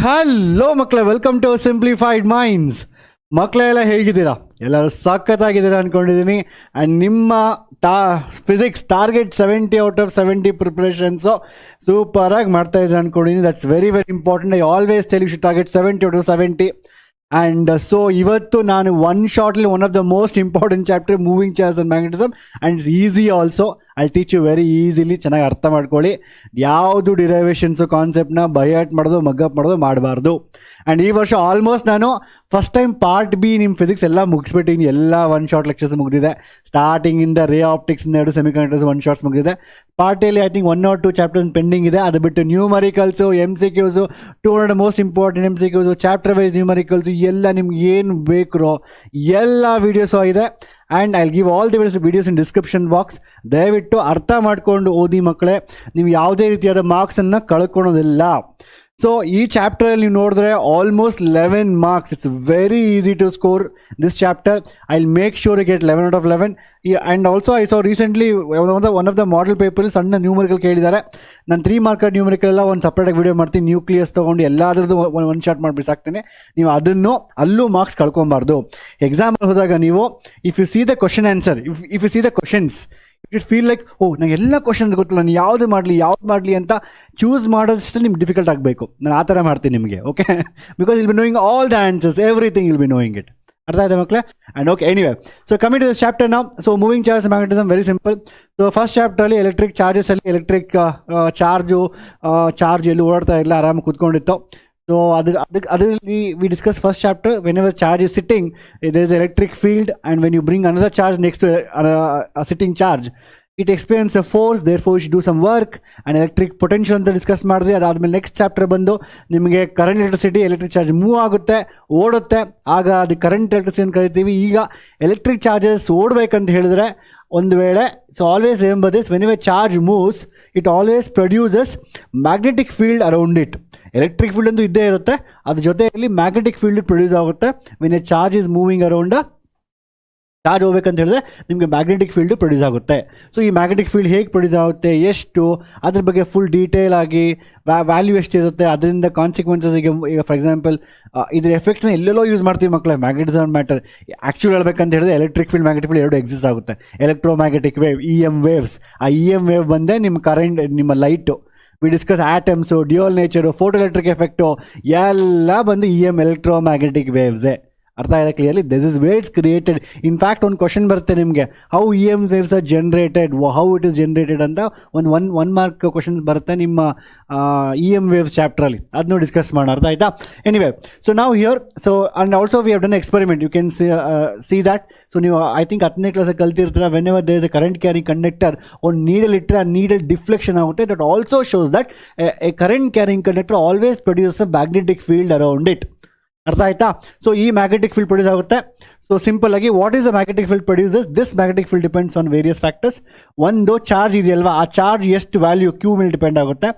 Hello ಮಕ್ಕಳೇ, welcome to simplified minds. ಮಕ್ಕಳೆಲ್ಲ ಹೇಗಿದ್ದೀರಾ? ಎಲ್ಲರೂ ಸಖತ್ತಾಗಿದ್ದೀರಾ ಅಂದ್ಕೊಂಡಿದ್ದೀನಿ. ಆ್ಯಂಡ್ ನಿಮ್ಮ ಫಿಸಿಕ್ಸ್ ಟಾರ್ಗೆಟ್ 70/70 ಪ್ರಿಪ್ರೇಷನ್ಸು ಸೂಪರಾಗಿ ಮಾಡ್ತಾಯಿದ್ದೀರಾ ಅಂದ್ಕೊಂಡಿದ್ದೀನಿ. That's very very important. I always tell you should target 70/70. And so ಇವತ್ತು ನಾನು one shortly one of the most important chapter moving charge and magnetism. And it's easy also. I teach you very easily. ಚೆನ್ನಾಗಿ ಅರ್ಥ ಮಾಡ್ಕೊಳ್ಳಿ. ಯಾವುದು ಡಿರೈವೇಷನ್ಸು ಕಾನ್ಸೆಪ್ಟ್ನ by heart ಮಾಡೋದು ಮಗ್ಗಪ್ ಮಾಡೋದು ಮಾಡಬಾರ್ದು. And ಈ ವರ್ಷ ಆಲ್ಮೋಸ್ಟ್ ನಾನು ಫಸ್ಟ್ ಟೈಮ್ ಪಾರ್ಟ್ ಬಿ ನಿಮ್ಮ ಫಿಸಿಕ್ಸ್ ಎಲ್ಲ ಮುಗಿಸ್ಬಿಟ್ಟಿನಿ. ಎಲ್ಲ ಒನ್ ಶಾರ್ಟ್ ಲೆಕ್ಚರ್ಸ್ ಮುಗಿದಿದೆ. ಸ್ಟಾರ್ಟಿಂಗಿಂದ ray optics 2 semiconductors one shots ಮುಗಿದಿದೆ. ಪಾರ್ಟ್ ಎಲ್ಲಿ I think 1 or 2 chapters pending ಇದೆ. ಅದು ಬಿಟ್ಟು numericals, MCQs, 200 most important MCQs, chapter wise numericals ಎಲ್ಲ ನಿಮ್ಗೆ ಏನು ಬೇಕೋ ಎಲ್ಲ ವೀಡಿಯೋಸು ಇದೆ. And I give all the videos in description box. ದಯವಿಟ್ಟು ಅರ್ಥ ಮಾಡಿಕೊಂಡು ಓದಿ ಮಕ್ಕಳೇ. ನೀವು ಯಾವುದೇ ರೀತಿಯಾದ ಮಾರ್ಕ್ಸನ್ನು ಕಳ್ಕೊಳೋದಿಲ್ಲ. ಸೊ ಈ ಚಾಪ್ಟರಲ್ಲಿ ನೀವು ನೋಡಿದ್ರೆ almost 11 marks. It's very easy to score this chapter. I will make sure you get 11 out of 11. And also I saw recently one of the model paper ಸಣ್ಣ ನ್ಯೂಮರಿಕಲ್ ಕೇಳಿದ್ದಾರೆ. ನಾನು 3 marker ನ್ಯೂಮರಿಕಲ್ ಎಲ್ಲ ಒಂದು ಸಪ್ರೇಟಾಗಿ ವೀಡಿಯೋ ಮಾಡ್ತೀನಿ. Nucleus ತೊಗೊಂಡು ಎಲ್ಲಾದ್ರದ್ದು ಒಂದು short ಮಾಡಿ ಬಿಸಾಕ್ತೀನಿ. ನೀವು ಅದನ್ನು ಅಲ್ಲೂ ಮಾರ್ಕ್ಸ್ ಕಳ್ಕೊಬಾರ್ದು. ಎಕ್ಸಾಮಲ್ಲಿ ಹೋದಾಗ ನೀವು if U C the question answer, if U C the questions, it feel like ನಂಗೆ ಎಲ್ಲ ಕ್ವಶನ್ಸ್ ಗೊತ್ತಿಲ್ಲ, ನಾನು ಯಾವ್ದು ಮಾಡಲಿ ಅಂತ ಚೂಸ್ ಮಾಡೋದಷ್ಟು ನಿಮ್ಗೆ ಡಿಫಿಕಲ್ಟ್ ಆಗಬೇಕು. ನಾನು ಆ ಥರ ಮಾಡ್ತೀನಿ ನಿಮಗೆ. Okay, because will be knowing all the answers, everything will be knowing it. ಅರ್ಥ ಆಯ್ತಾ ಮಕ್ಕಳೇ? And okay, anyway, so coming to this chapter ನಾವು. So moving charge magnetism very simple. So first ಚಾಪ್ಟರಲ್ಲಿ ಎಲೆಕ್ಟ್ರಿಕ್ ಚಾರ್ಜಸಲ್ಲಿ ಎಲೆಕ್ಟ್ರಿಕ್ ಚಾರ್ಜ್ ಎಲ್ಲೂ ಓಡಾಡ್ತಾ ಇಲ್ಲ, ಆರಾಮಾಗಿ ಕೂತ್ಕೊಂಡಿತ್ತು. ಸೊ ಅದರಲ್ಲಿ we discuss first chapter. Whenever charge is sitting, there is electric field, and when you bring another charge next to a sitting charge, it experience a force, therefore you should do some work. And electric potential ಅಂತ discuss ಮಾಡಿದೆ. ಅದಾದಮೇಲೆ next chapter ಬಂದು ನಿಮಗೆ current electricity, electric charge move ಆಗುತ್ತೆ, ಓಡುತ್ತೆ, ಆಗ ಅದು current electricity ಅಂತ ಕರಿತೀವಿ. ಈಗ ಎಲೆಕ್ಟ್ರಿಕ್ ಚಾರ್ಜಸ್ ಓಡಬೇಕಂತ ಹೇಳಿದ್ರೆ ಒಂದು ವೇಳೆ, so always remember this, when ever charge moves it always produces magnetic field around it. Electric field ಅಂತೂ ಇದ್ದೇ ಇರುತ್ತೆ, ಅದ್ರ ಜೊತೆಯಲ್ಲಿ ಮ್ಯಾಗ್ನೆಟಿಕ್ ಫೀಲ್ಡ್ ಪ್ರೊಡ್ಯೂಸ್ ಆಗುತ್ತೆ. When A charge is moving around, charge ಹೋಗ್ಬೇಕಂತ ಹೇಳಿದ್ರೆ ನಿಮಗೆ ಮ್ಯಾಗ್ನೆಟಿಕ್ ಫೀಲ್ಡ್ ಪ್ರೊಡ್ಯೂಸ್ ಆಗುತ್ತೆ. ಸೊ ಈ ಮ್ಯಾಗ್ನೆಟಿಕ್ ಫೀಲ್ಡ್ ಹೇಗೆ ಪ್ರೊಡ್ಯೂಸ್ ಆಗುತ್ತೆ, ಎಷ್ಟು, ಅದ್ರ ಬಗ್ಗೆ ಫುಲ್ ಡೀಟೇಲ್ ಆಗಿ ವ್ಯಾಲ್ಯೂ ಎಷ್ಟಿರುತ್ತೆ, ಅದರಿಂದ ಕಾನ್ಸಿಕ್ವೆನ್ಸಸ್. ಈಗ ಫಾರ್ ಎಕ್ಸಾಂಪಲ್ ಇದ್ರ ಎಫೆಕ್ಟ್ಸ್ನ ಎಲ್ಲೆಲ್ಲೋ ಯೂಸ್ ಮಾಡ್ತೀವಿ ಮಕ್ಕಳೇ. ಮ್ಯಾಗ್ನೆಟಿಸಮ್ ಮ್ಯಾಟರ್ ಆ್ಯಕ್ಚುಲಿ ಹೇಳ್ಬೇಕಂತ ಹೇಳಿದ್ರೆ ಎಲೆಕ್ಟ್ರಿಕ್ ಫೀಲ್ಡ್, ಮ್ಯಾಗ್ನೆಟಿಕ್ ಫೀಲ್ಡ್ ಎರಡು ಎಕ್ಸಿಸ್ಟ್ ಆಗುತ್ತೆ. Electromagnetic wave, EM waves. ಆ EM ವೇವ್ ಬಂದೇ ನಿಮ್ಮ ಕರೆಂಟ್, ನಿಮ್ಮ light. We discuss atoms, dual nature, photo electric effect ಎಲ್ಲ ಬಂದು EM ಎಲೆಕ್ಟ್ರೋಮ್ಯಾಗ್ನೆಟಿಕ್ ವೇವ್ಸೇ. ಅರ್ಥ ಆಗಿದೆ clearly? This is where it's created. In fact ಒಂದು ಕ್ವಶನ್ ಬರುತ್ತೆ ನಿಮಗೆ, how EM waves are generated, how it is generated ಅಂತ ಒನ್ ಮಾರ್ಕ್ ಕ್ವಶನ್ಸ್ ಬರುತ್ತೆ ನಿಮ್ಮ EM ವೇವ್ಸ್ ಚಾಪ್ಟ್ರಲ್ಲಿ. ಅದನ್ನು ಡಿಸ್ಕಸ್ ಮಾಡೋಣ. ಅರ್ಥ ಆಯ್ತಾ? ಎನಿವೆ, ಸೊ ನಾವು here, so and also we have done experiment. You can see that. So ನೀವು ಐ ಥಿಂಕ್ 10ನೇ ಕ್ಲಾಸಲ್ಲಿ ಕಲ್ತಿರ್ತೀರ, whenever there is a current carrying conductor, ಒಂದು ನೀಡಲ್ ಇಟ್ಟರೆ ಆ ನೀಡಲ್ ಡಿಫ್ಲೆಕ್ಷನ್ ಆಗುತ್ತೆ. That also shows that a current carrying conductor always produce a magnetic field around it. ಅರ್ಥ ಆಯ್ತಾ? ಸೊ ಈ ಮ್ಯಾಗ್ನೆಟಿಕ್ ಫೀಲ್ಡ್ ಪ್ರೊಡ್ಯೂಸ್ ಆಗುತ್ತೆ. ಸೊ ಸಿಂಪಲ್ ಆಗಿ what is the magnetic field produces? This magnetic field depends on various factors. ಒಂದು charge ಇದೆಯಲ್ವಾ, ಆ charge ಎಷ್ಟು value Q ಮೇಲೆ ಡಿಪೆಂಡ್ ಆಗುತ್ತೆ.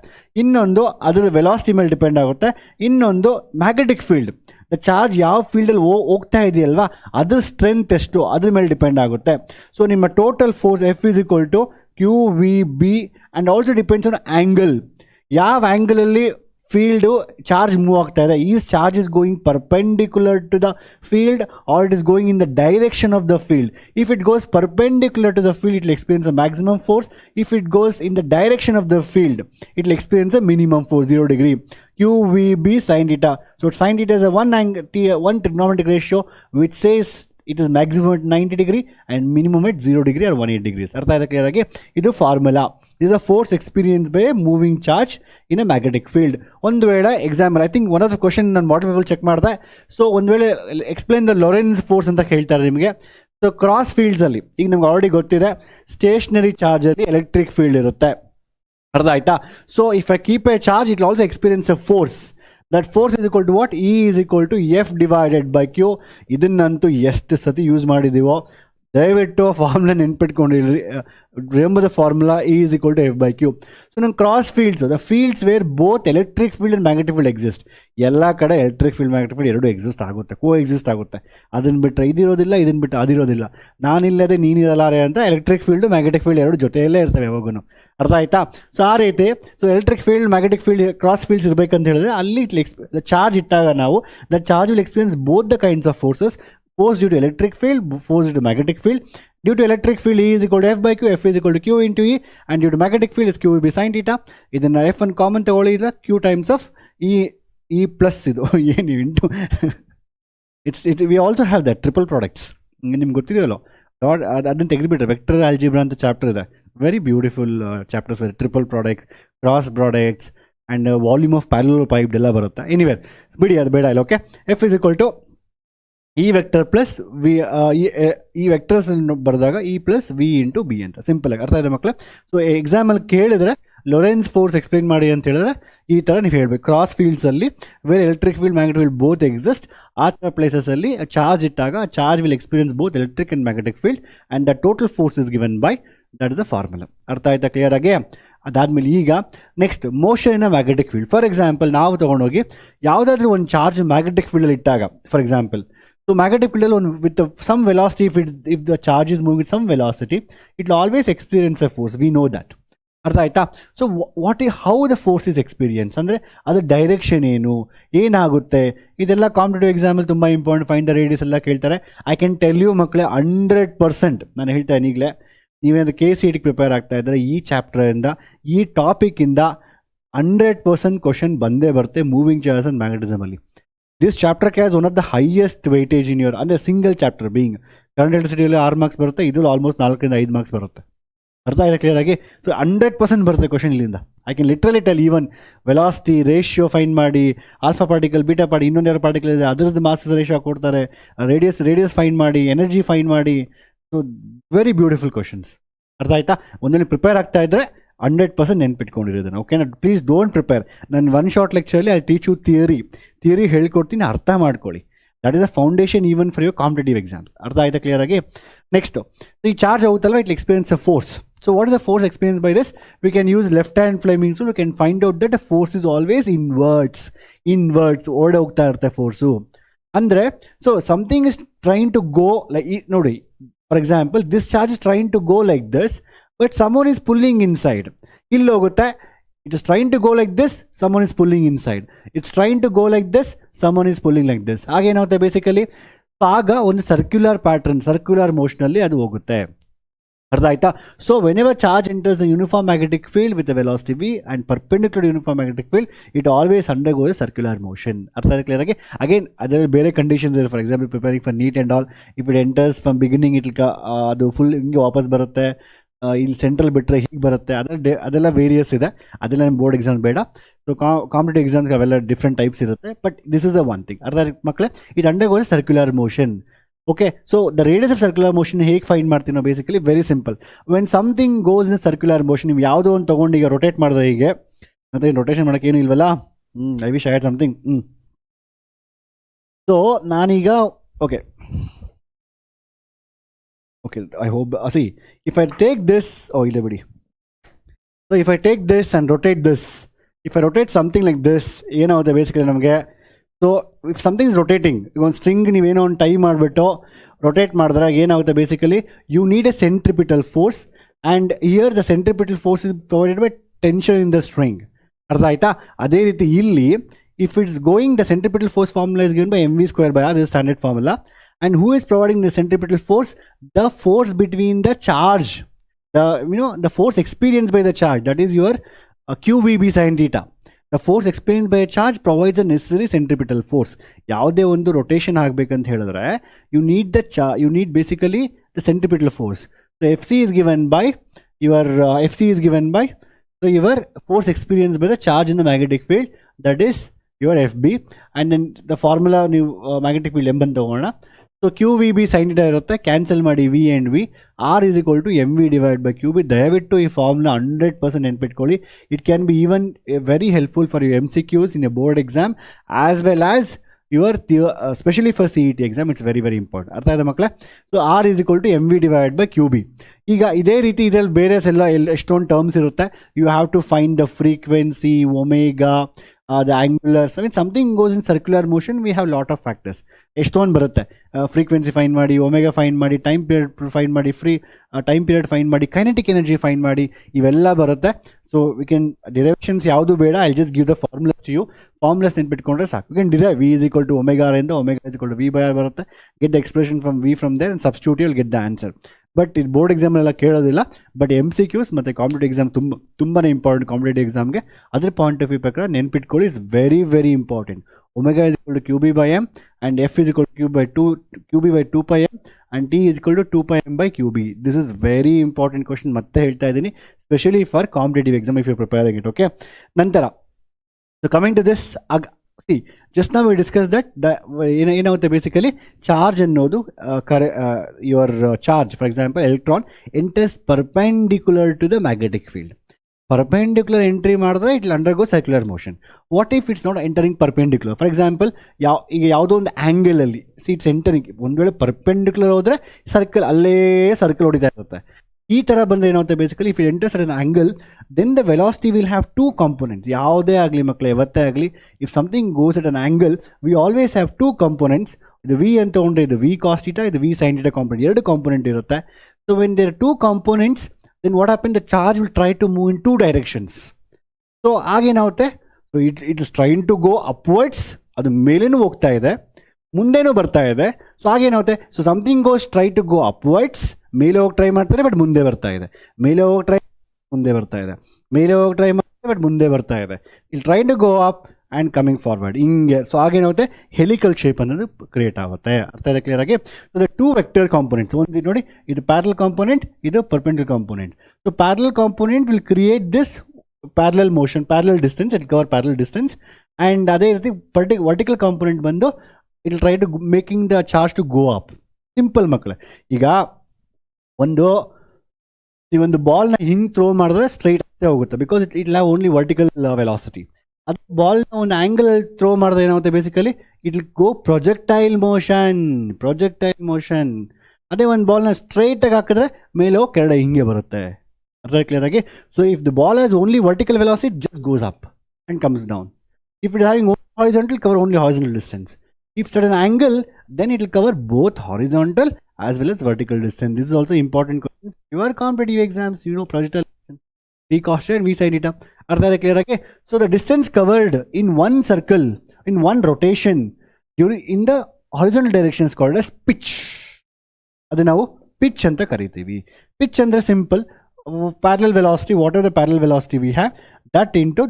ಇನ್ನೊಂದು ಅದರ ವೆಲಾಸಿಟಿ ಮೇಲೆ ಡಿಪೆಂಡ್ ಆಗುತ್ತೆ. ಇನ್ನೊಂದು ಮ್ಯಾಗ್ನೆಟಿಕ್ ಫೀಲ್ಡ್, ದ ಚಾರ್ಜ್ ಯಾವ ಫೀಲ್ಡಲ್ಲಿ ಹೋಗ್ತಾ ಇದೆಯಲ್ವಾ ಅದ್ರ ಸ್ಟ್ರೆಂತ್ ಎಷ್ಟು, ಅದ್ರ ಮೇಲೆ ಡಿಪೆಂಡ್ ಆಗುತ್ತೆ. ಸೊ ನಿಮ್ಮ total force F is equal to QVB and also depends on angle. ಯಾವ ಆ್ಯಂಗಲಲ್ಲಿ ಫೀಲ್ಡು ಚಾರ್ಜ್ ಮೂವ್ ಆಗ್ತಾ ಇದೆ, is charge is going perpendicular to the field or it is going in the direction of the field. If it goes perpendicular to the field it will experience a maximum force. If it goes in the direction of the field it will experience a minimum force 0 degree. QVB sin theta. So sin theta is a one trigonometric ratio which says it is maximum at 90 degree and minimum at 0 degree or 180 degrees. ಅರ್ಥ ಆಯ್ತಾ clear ಆಗಿ? ಇದು formula. This is a force experienced by a moving charge in a magnetic field. ಒಂದು ವೇಳೆ example, I think one of the question ನಾನು model paper check ಮಾಡಿದೆ. So ಒಂದು ವೇಳೆ ಎಕ್ಸ್ಪ್ಲೇನ್ ದ ಲೊರೆನ್ಸ್ ಫೋರ್ಸ್ ಅಂತ ಹೇಳ್ತಾರೆ ನಿಮಗೆ. ಸೊ ಕ್ರಾಸ್ ಫೀಲ್ಡ್ಸಲ್ಲಿ ಈಗ ನಮ್ಗೆ ಆಲ್ರೆಡಿ ಗೊತ್ತಿದೆ, ಸ್ಟೇಷನರಿ ಚಾರ್ಜಲ್ಲಿ ಎಲೆಕ್ಟ್ರಿಕ್ ಫೀಲ್ಡ್ ಇರುತ್ತೆ. ಅರ್ಥ ಆಯ್ತಾ? So if I keep a charge it will also experience a force. That force is equal to what? E is equal to F divided by Q. ಇದನ್ನಂತೂ ಎಷ್ಟು ಸತಿ use ಮಾಡಿದ್ದೀವೋ. ದಯವಿಟ್ಟು formula ನೆನ್ಪಿಟ್ಕೊಂಡಿರಿ. Remember the formula E is equal to F/Q. So ನಮ್ಮ cross fields, the fields where both electric field and magnetic field exist. ಎಲ್ಲ ಕಡೆ electric field magnetic field ಎರಡು ಎಕ್ಸಿಸ್ಟ್ ಆಗುತ್ತೆ, ಕೋ ಎಕ್ಸಿಸ್ಟ್ ಆಗುತ್ತೆ. ಅದನ್ನು ಬಿಟ್ಟರೆ ಇದಿರೋದಿಲ್ಲ, ಇದನ್ನು ಬಿಟ್ಟು ಅದಿರೋದಿಲ್ಲ. ನಾನಿಲ್ಲದೆ ನೀನಿರಲಾರೆ ಅಂತ ಎಲೆಕ್ಟ್ರಿಕ್ ಫೀಲ್ಡು ಮ್ಯಾಗ್ನೆಟಿಕ್ ಫೀಲ್ಡ್ ಎರಡು ಜೊತೆಯಲ್ಲೇ ಇರ್ತವೆ ಯಾವಾಗೂ. ಅರ್ಥ ಆಯ್ತಾ? ಸೊ ಆ ರೀತಿ so electric field magnetic field cross fields ಇರಬೇಕಂತ ಹೇಳಿದ್ರೆ ಅಲ್ಲಿ ಚಾರ್ಜ್ ಇಟ್ಟಾಗ ನಾವು that charge will experience both the kinds of forces. Force due to electric field, force due to magnetic field. Due to electric field, E is equal to F/Q, F is equal to Q into E, and due to magnetic field is Q will be sin theta. ಇದನ್ನು F1 common ತಗೊಳ್ಳಿದ್ರೆ Q times of E plus ಇದು ಏನು into we also have that triple products. ನಿಮ್ಗೆ ಗೊತ್ತಿದೆಯಲ್ಲ, ಅದನ್ನು ತೆಗೆದುಬಿಟ್ರೆ vector algebra ಅಂತ chapter ಇದೆ, very beautiful chapters, triple product, cross products and volume of parallel pipe ಎಲ್ಲ ಬರುತ್ತೆ. ಎನಿವೇರ್ ಬಿಡಿ, ಅದು ಬೇಡ ಇಲ್ಲ. Okay, F is equal to E vector plus V, ಈ ವೆಕ್ಟರ್ಸ್ ಬರೆದಾಗ E plus V into B ಅಂತ ಸಿಂಪಲ್ ಆಗಿ. ಅರ್ಥ ಇದೆ ಮಕ್ಕಳೇ? ಸೊ ಎಕ್ಸಾಮಲ್ಲಿ ಕೇಳಿದ್ರೆ ಲೊರೆನ್ಸ್ ಫೋರ್ಸ್ ಎಕ್ಸ್ಪ್ಲೈನ್ ಮಾಡಿ ಅಂತ ಹೇಳಿದ್ರೆ ಈ ಥರ ನೀವು ಹೇಳಬೇಕು. ಕ್ರಾಸ್ ಫೀಲ್ಡ್ಸಲ್ಲಿ where electric field magnetic field both exist, ಆ ಥರ ಪ್ಲೇಸಸಲ್ಲಿ ಚಾರ್ಜ್ ಇಟ್ಟಾಗ charge will experience both electric and magnetic field and the total force is given by that is the formula. ಅರ್ಥ ಆಯ್ತಾ ಕ್ಲಿಯರ್ ಆಗಿ? ಅದಾದಮೇಲೆ ಈಗ next motion in magnetic field. For example ನಾವು ತೊಗೊಂಡೋಗಿ ಯಾವುದಾದ್ರೂ ಒಂದು ಚಾರ್ಜ್ ಮ್ಯಾಗ್ನೆಟಿಕ್ ಫೀಲ್ಡಲ್ಲಿ ಇಟ್ಟಾಗ, for example so magnetic field alone with some velocity, if the charge is moving with some velocity, it will always experience a force. We know that. ಅರ್ಥ ಆಯ್ತಾ? So how the force is experience ಅಂದರೆ ಅದರ direction ಏನು, ಏನಾಗುತ್ತೆ, ಇದೆಲ್ಲ competitive ಎಕ್ಸಾಮಲ್ಲಿ ತುಂಬ important. Find the radius ಎಲ್ಲ ಕೇಳ್ತಾರೆ. ಐ ಕ್ಯಾನ್ ಟೆಲ್ ಯು ಮಕ್ಕಳೇ 100% ನಾನು ಹೇಳ್ತೇನೆ ಈಗಲೇ, ನೀವೇನು KCET ಪ್ರಿಪೇರ್ ಆಗ್ತಾ ಇದ್ದರೆ ಈ ಚಾಪ್ಟರಿಂದ, ಈ ಟಾಪಿಕ್ಕಿಂದ 100% ಕ್ವಶನ್ ಬಂದೇ ಬರುತ್ತೆ ಮೂವಿಂಗ್ ಚಾರ್ಜಸ್ ಆ್ಯಂಡ್ ಮ್ಯಾಗ್ನೆಟಿಸಮಲ್ಲಿ. This chapter has one of the highest weightage in your, ಅಂದರೆ ಸಿಂಗಲ್ ಚಾಪ್ಟರ್ ಬೀಯಿಂಗ್ ಕರೆಂಟ್ ಎಲೆಕ್ಟ್ರಿಸಿಟಿಯಲ್ಲಿ 6 ಮಾರ್ಕ್ಸ್ ಬರುತ್ತೆ, ಇದು ಆಲ್ಮೋಸ್ಟ್ 4ರಿಂದ 5 ಮಾರ್ಕ್ಸ್ ಬರುತ್ತೆ. ಅರ್ಥ ಆಗಿದೆ ಕ್ಲಿಯರ್ ಆಗಿ? ಸೊ 100% ಬರುತ್ತೆ ಕ್ವಶನ್ ಇಲ್ಲಿಂದ. I can literally tell, even velocity ratio find ಮಾಡಿ, ಆಲ್ಫಾ ಪಾರ್ಟಿಕಲ್ ಬೀಟಾ ಪಾರ್ಟಿ ಇನ್ನೊಂದೆರಡು ಪಾರ್ಟಿಕಲ್ ಇದೆ ಅದರದ್ದು ಮಾಸಸ್ ರೇಷಿಯೋ ಕೊಡ್ತಾರೆ, ರೇಡಿಯಸ್ ಫೈನ್ ಮಾಡಿ, ಎನರ್ಜಿ ಫೈನ್ ಮಾಡಿ. So very beautiful questions. ಅರ್ಥ ಆಯ್ತಾ? ಒಂದೊಂದು ಪ್ರಿಪೇರ್ ಆಗ್ತಾ ಇದ್ದರೆ 100% ನೆನ್ಪಿಟ್ಕೊಂಡಿರೋದನ್ನು. ಓಕೆನಾ? Please don't prepare. ನನ್ನ ಒನ್ ಶಾರ್ಟ್ ಲೆಕ್ಚರಲ್ಲಿ ಐ ಟೀಚ್ ಯು ಥಿಯರಿ ಹೇಳ್ಕೊಡ್ತೀನಿ, ಅರ್ಥ ಮಾಡ್ಕೊಳ್ಳಿ. That is a foundation even for your competitive exams. ಅರ್ಥ ಆಯ್ತಾ ಕ್ಲಿಯರ್ ಆಗಿ? ನೆಕ್ಸ್ಟು ಈ ಚಾರ್ಜ್ ಆಗುತ್ತಲ್ವ, it experience a force. So what is the force experience by this? We can use left hand Fleming, so we can find out that a force is always inwards ಓಡೆ ಹೋಗ್ತಾ ಇರುತ್ತೆ force. ಅಂದರೆ so something is trying to go like, ನೋಡಿ for example this charge is trying to go like this, but someone is pulling inside. ಇಲ್ಲಿ ಹೋಗುತ್ತೆ, it is trying to go like this, someone is pulling inside. It's trying to go like this, someone is pulling like this. ಹಾಗೇನಾಗುತ್ತೆ basically, ಆಗ ಒಂದು circular pattern, circular ಮೋಷನಲ್ಲಿ ಅದು ಹೋಗುತ್ತೆ. ಅರ್ಥ ಆಯ್ತಾ? So whenever charge enters the uniform magnetic field with velocity v and perpendicular to uniform magnetic field, it always undergoes circular motion. ಅರ್ಥ ಆಯ್ತಾ clear ಆಗಿ? ಅಗೇನ್ ಅದರಲ್ಲಿ ಬೇರೆ ಕಂಡೀಷನ್ಸ್ ಇದೆ. For example preparing for neat and all, if it enters from beginning it ಅದು full ಹಿಂಗೆ ವಾಪಸ್ ಬರುತ್ತೆ, ಇಲ್ಲಿ ಸೆಂಟ್ರಲ್ ಬಿಟ್ಟರೆ ಹೀಗೆ ಬರುತ್ತೆ, ಅದೆಲ್ಲ ವೇರಿಯಸ್ ಇದೆ. ಅದೆಲ್ಲ ನಿಮ್ಮ ಬೋರ್ಡ್ ಎಕ್ಸಾಮ್ಸ್ ಬೇಡ. ಸೊ ಕಾಂಪಿಟೇಟಿವ್ ಎಕ್ಸಾಮ್ಸ್ಗೆ ಅವೆಲ್ಲ ಡಿಫ್ರೆಂಟ್ ಟೈಪ್ಸ್ ಇರುತ್ತೆ. But this is a one thing. ಅರ್ಥ ಮಕ್ಕಳೇ? It undergoes circular motion. Okay, so the radius of circular motion ಹೇಗೆ ಫೈಂಡ್ ಮಾಡ್ತೀವಿ ನಾವು? Basically very simple. When something goes in circular motion, ನೀವು ಯಾವುದೋ ಒಂದು ತೊಗೊಂಡು ಈಗ ರೊಟೇಟ್ ಮಾಡಿದ್ರೆ ಹೀಗೆ, ಮತ್ತು ರೊಟೇಷನ್ ಮಾಡೋಕ್ಕೆ ಏನು ಇಲ್ವಲ್ಲ, I wish I had something. So ನಾನೀಗ okay, I hope, see, if I take this, ಇಲ್ಲ ಬಿಡಿ. So if I take this and rotate this, if I rotate something like this, ಏನಾಗುತ್ತೆ ಬೇಸಿಕಲಿ ನಮಗೆ? So if something is rotating, ಈಗ ಒಂದು string ನೀವೇನೋ ಒಂದು tie ಮಾಡಿಬಿಟ್ಟು ರೊಟೇಟ್ ಮಾಡಿದ್ರೆ ಏನಾಗುತ್ತೆ basically, you need a centripetal force, and here the centripetal force is provided by tension in the string. ಅರ್ಥ ಆಯ್ತಾ? ಅದೇ ರೀತಿ ಇಲ್ಲಿ if it's going, the centripetal force formula is given by mv²/r, this is standard formula. And who is providing the centripetal force? The force between the charge, the force experienced by the charge, that is your qvb sin theta. The force experienced by a charge provides the necessary centripetal force. ಯಾವುದೇ ಒಂದು rotation ಆಗಬೇಕಂತ ಹೇಳಿದ್ರೆ you need basically the centripetal force. So FC is given by your so your force experienced by the charge in the magnetic field, that is your FB. And then the formula ನೀವು magnetic field m ಅಂತ ತಗೋಣ. So QVB sin theta ಇರುತ್ತೆ, cancel ಮಾಡಿ V and V, R is equal to MV divided by QB. ದಯವಿಟ್ಟು ಈ formula 100% ನೆನ್ಪಿಟ್ಕೊಳ್ಳಿ. It can be even very helpful for you MCQs in a board exam as well as specially for CET exam it's very very important. ಅರ್ಥ ಆಯ್ತಾ ಮಕ್ಕಳೇ? So R is equal to MV divided by QB. ಈಗ ಇದೇ ರೀತಿ ಇದರಲ್ಲಿ ಬೇರೆ ಎಷ್ಟೊಂದು terms ಇರುತ್ತೆ. You have to find the frequency, omega, the angulars. I mean, something goes in circular motion, we have lot of factors. ಎಷ್ಟೊಂದು ಬರುತ್ತೆ. Frequency find ಮಾಡಿ, ಒಮೆಗಾ ಫೈಂಡ್ ಮಾಡಿ, ಟೈಮ್ ಪೀರಿಯಡ್ ಫೈಂಡ್ ಮಾಡಿ, ಟೈಮ್ ಪೀರಿಯಡ್ ಫೈಂಡ್ ಮಾಡಿ, kinetic energy find ಮಾಡಿ, ಇವೆಲ್ಲ ಬರುತ್ತೆ. So we can derivations ಯಾವುದು ಬೇಡ, I just give the formulas to you. Formulas ನೆನ್ಪಿಟ್ಕೊಂಡ್ರೆ ಸಾಕು. You can derive V is equal to omega R ಇಂದ omega is equal to V by R ಬರುತ್ತೆ. Get the expression from V from there and substitute, you'll get the answer. But ಇದು board ಎಕ್ಸಾಮಲ್ಲೆಲ್ಲ ಕೇಳೋದಿಲ್ಲ. But MCQs ಮತ್ತು competitive exam ತುಂಬಾ important. Competitive ಎಕ್ಸಾಮ್ಗೆ ಅದ್ರ point of view ಪ್ರಕಾರ ನೆನ್ಪಿಟ್ಕೊಳ್ಳಿ, is very very important. Omega is equal to QB by M and F is equal to QB by 2 pi M and T is equal to 2 pi M by QB. This is very important question. ಮತ್ತೆ ಹೇಳ್ತಾ ಇದ್ದೀನಿ, specially for competitive exam if you preparing it. Okay, ನಂತರ so coming to this, just now we discussed that ಏನಾಗುತ್ತೆ basically charge ಅನ್ನೋದು your charge, for example electron enters perpendicular to the magnetic field. Perpendicular entry ಮಾಡಿದ್ರೆ it will undergo circular motion. What if it's not entering perpendicular? For example ಈಗ ಯಾವುದೋ ಒಂದು ಆ್ಯಂಗಲಲ್ಲಿ it's entering, ಒಂದು ವೇಳೆ perpendicular ಹೋದರೆ circle ಅಲ್ಲೇ circle ಹೊಡಿತಾ ಇರುತ್ತೆ. ಈ ಥರ ಬಂದರೆ ಏನಾಗುತ್ತೆ basically, if it enters at an angle then the velocity will have two components. ಯಾವುದೇ ಆಗಲಿ ಮಕ್ಕಳೇ, ಯಾವತ್ತೇ ಆಗಲಿ, if something goes at an angle we always have two components. ಇದು V ಅಂತ ತೊಗೊಂಡ್ರೆ ಇದು V cos θ, ಇದು V sin θ ಕಾಂಪೊನೆಂಟ್, ಎರಡು ಕಾಂಪೊನೆಂಟ್ ಇರುತ್ತೆ. So when there two components then what happened, the charge will try to move in two directions. So ಆಗೇನಾಗುತ್ತೆ, so it is trying to go upwards, ಅದು ಮೇಲೇನೂ ಹೋಗ್ತಾ ಇದೆ, ಮುಂದೆನೂ ಬರ್ತಾ ಇದೆ. ಸೊ ಆಗೇನಾಗುತ್ತೆ, so something goes try to go upwards, ಮೇಲೆ ಹೋಗಿ ಟ್ರೈ ಮಾಡ್ತಾರೆ ಬಟ್ ಮುಂದೆ ಬರ್ತಾ ಇದೆ, ಮೇಲೆ ಹೋಗಿ ಟ್ರೈ ಮುಂದೆ ಬರ್ತಾ ಇದೆ, ಮೇಲೆ ಹೋಗಿ ಟ್ರೈ ಮಾಡ್ತಾರೆ ಬಟ್ ಮುಂದೆ ಬರ್ತಾ ಇದೆ. I'll try to go up and coming forward, ಹಿಂಗೆ. ಸೊ ಆಗೇನಾಗುತ್ತೆ, ಹೆಲಿಕಲ್ ಶೇಪ್ ಅನ್ನೋದು ಕ್ರಿಯೇಟ್ ಆಗುತ್ತೆ. ಅರ್ಥ ಇದೆ ಕ್ಲಿಯರ್ ಆಗಿ? So the two vector components, ಒಂದು ನೋಡಿ, ಇದು ಪ್ಯಾರಲಲ್ ಕಾಂಪೊನೆಂಟ್, ಇದು perpendicular component. So parallel component will create this parallel motion, parallel distance, it cover parallel distance. And ಅದೇ ರೀತಿ ವರ್ಟಿಕಲ್ ಕಾಂಪೊನೆಂಟ್ ಬಂದು it will try to making the charge to go up. Simple ಮಕ್ಕಳೇ, ಈಗ ನೀವೊಂದು ಬಾಲ್ನ ಹಿಂಗೆ throw ಮಾಡಿದ್ರೆ straight ಹೋಗುತ್ತೆ, because it have only vertical velocity. ಅದು ಬಾಲ್ನ ಒಂದು ಆ್ಯಂಗಲ್ ಥ್ರೋ ಮಾಡಿದ್ರೆ ಏನಾಗುತ್ತೆ basically, it will go projectile motion. ಅದೇ ಒಂದು ಬಾಲ್ನ ಸ್ಟ್ರೈಟಾಗಿ ಹಾಕಿದ್ರೆ ಮೇಲೆ ಹೋಗಿ ಕೆಳಗಡೆ ಹಿಂಗೆ ಬರುತ್ತೆ. ಅರ್ಥ ಕ್ಲಿಯರ್ ಆಗಿ? So if the ball has only vertical velocity, just goes up and comes down. If it having horizontal, cover only horizontal distance. If set an angle, then it will cover both horizontal as well as vertical distance. This is also important question. Your competitive exams, you know, projectile V cos θ and V sin θ. Are they clear? Okay. So the distance covered in one circle, in one rotation, in the horizontal direction is called as pitch. Adu ನಾವು pitch anta ಕರಿತೀವಿ. Pitch ಅಂದ್ರೆ simple, parallel velocity, whatever the parallel velocity we have, that into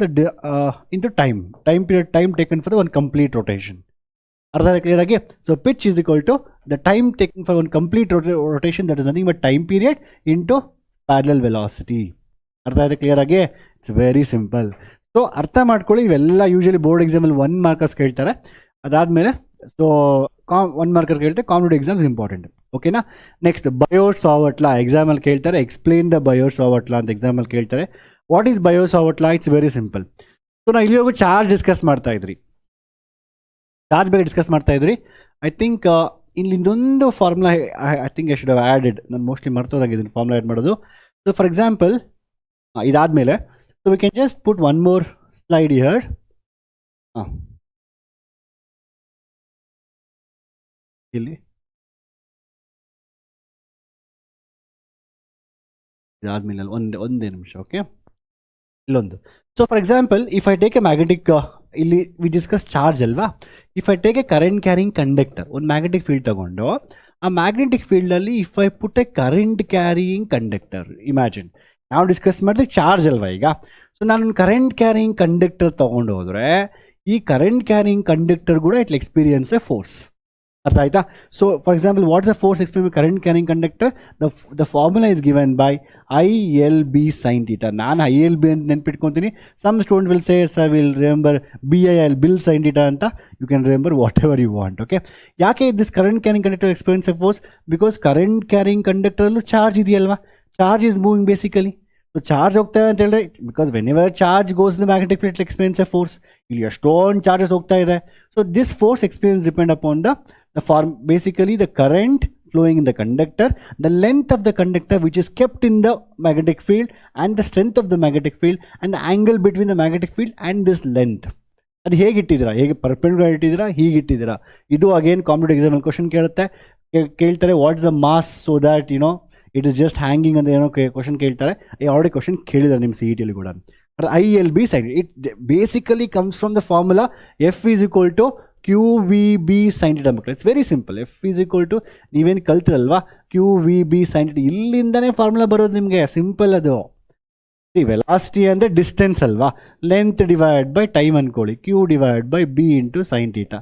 time period taken for the one complete rotation. Are they clear again? So pitch is equal to the time taken for one complete rotation, that is nothing but time period into parallel velocity. Are they clear again? It's very simple. So ಅರ್ಥ ಮಾಡ್ಕೊಳ್ಳಿ, ಇವೆಲ್ಲ usually board ಎಕ್ಸಾಮಲ್ಲಿ 1 markers ಕೇಳ್ತಾರೆ. ಅದಾದಮೇಲೆ so 1 marker ಕೇಳ್ತಾರೆ, competitive exams important. ಓಕೆನಾ? Next Biot Savart law ಎಕ್ಸಾಮಲ್ಲಿ ಕೇಳ್ತಾರೆ. Explain the Biot Savart law ಅಂತ ಎಕ್ಸಾಮಲ್ಲಿ ಕೇಳ್ತಾರೆ. What is Biot Savart law? It's very simple. So ನಾವು ಇಲ್ಲಿವರೆಗೂ ಚಾರ್ಜ್ ಡಿಸ್ಕಸ್ ಮಾಡ್ತಾ ಇದ್ರಿ, ಚಾರ್ಜ್ ಬಗ್ಗೆ ಡಿಸ್ಕಸ್ ಮಾಡ್ತಾ ಇದ್ರಿ. ಐ ಥಿಂಕ್ ಇಲ್ಲಿ ಇನ್ನೊಂದು formula I think I should have added. ನಾನು ಮೋಸ್ಟ್ಲಿ ಮರ್ತೋದಾಗಿದ್ದೀನಿ ಫಾರ್ಮುಲಾ ಆ್ಯಡ್ ಮಾಡೋದು. ಸೊ ಫಾರ್ ಎಕ್ಸಾಂಪಲ್ ಇದಾದಮೇಲೆ so we can just put one more slide here. ಇಲ್ಲಿ ಇದಾದ್ಮೇಲೆ ಒಂದೇ ನಿಮಿಷ. ಓಕೆ, ಇಲ್ಲೊಂದು. So for example if I take a magnetic, ಇಲ್ಲಿ ವಿ ಡಿಸ್ಕಸ್ ಚಾರ್ಜ್ ಅಲ್ವಾ. If I take a current carrying conductor, ಒಂದು magnetic field ತಗೊಂಡು ಆ ಮ್ಯಾಗ್ನೆಟಿಕ್ ಫೀಲ್ಡಲ್ಲಿ if I put a current carrying conductor, imagine ನಾವು ಡಿಸ್ಕಸ್ ಮಾಡಿದ್ರೆ charge ಅಲ್ವಾ ಈಗ. ಸೊ ನಾನು ಕರೆಂಟ್ ಕ್ಯಾರಿಂಗ್ ಕಂಡಕ್ಟರ್ ತೊಗೊಂಡು ಹೋದರೆ ಈ ಕರೆಂಟ್ ಕ್ಯಾರಿಂಗ್ ಕಂಡಕ್ಟರ್ ಕೂಡ ಇಟ್ ಎಕ್ಸ್ಪೀರಿಯನ್ಸ್ ಎ ಫೋರ್ಸ್. ಅರ್ಥ ಆಯ್ತಾ? So for example what is the force experience current carrying conductor? The formula is given by ILB sin θ. ನಾನು ILB ಅಂತ ನೆನ್ಪಿಟ್ಕೊತೀನಿ. Some student will say sir will remember BIL ಬಿಲ್ sin θ ಅಂತ. You can remember whatever you want. Okay, ಯಾಕೆ this current carrying conductor experience a force? Because current carrying ಕಂಡಕ್ಟರಲ್ಲೂ charge ಇದೆಯಲ್ವಾ, charge is moving basically. So charge ಹೋಗ್ತಾ ಇದೆ ಅಂತ ಹೇಳಿದ್ರೆ, because whenever charge goes the magnetic field experience a force. ಇಲ್ಲಿ ಎಷ್ಟೊಂದು charges ಹೋಗ್ತಾ ಇದೆ. So this force experience depend upon the form, basically the current flowing in the conductor, the length of the conductor which is kept in the magnetic field, and the strength of the magnetic field, and the angle between the magnetic field and this length. ಅದು ಹೇಗೆ ಇಟ್ಟಿದ್ದೀರಾ, ಹೇಗೆ perpendicular ಇಟ್ಟಿದ್ದೀರಾ, ಹೀಗೆ ಇಟ್ಟಿದ್ದೀರಾ. ಇದು again competitive ಎಕ್ಸಾಮಲ್ಲಿ question ಕೇಳ್ತಾರೆ what's the mass, so that it is just hanging ಅಂತ ಏನೋ ಕ್ವಶನ್ ಕೇಳ್ತಾರೆ. ಆಲ್ರೆಡಿ ಕ್ವಶನ್ ಕೇಳಿದ್ದಾರೆ ನಿಮ್ಮ CET ಕೂಡ. ILB sin, it basically comes from the formula F is equal to QVB sin theta ಮಕ್ಕಳು. It's very simple. F is equal to ನೀವೇನು ಕಲ್ತಿರಲ್ವಾ QVB sin theta, ಇಲ್ಲಿಂದನೇ ಫಾರ್ಮುಲಾ ಬರೋದು ನಿಮಗೆ. ಸಿಂಪಲ್ ಅದು. ವೆಲಾಸಿಟಿ ಅಂದರೆ ಡಿಸ್ಟೆನ್ಸ್ ಅಲ್ವಾ, ಲೆಂತ್ ಡಿವೈಡ್ ಬೈ ಟೈಮ್ ಅನ್ಕೊಳ್ಳಿ, Q divide by B into sine theta.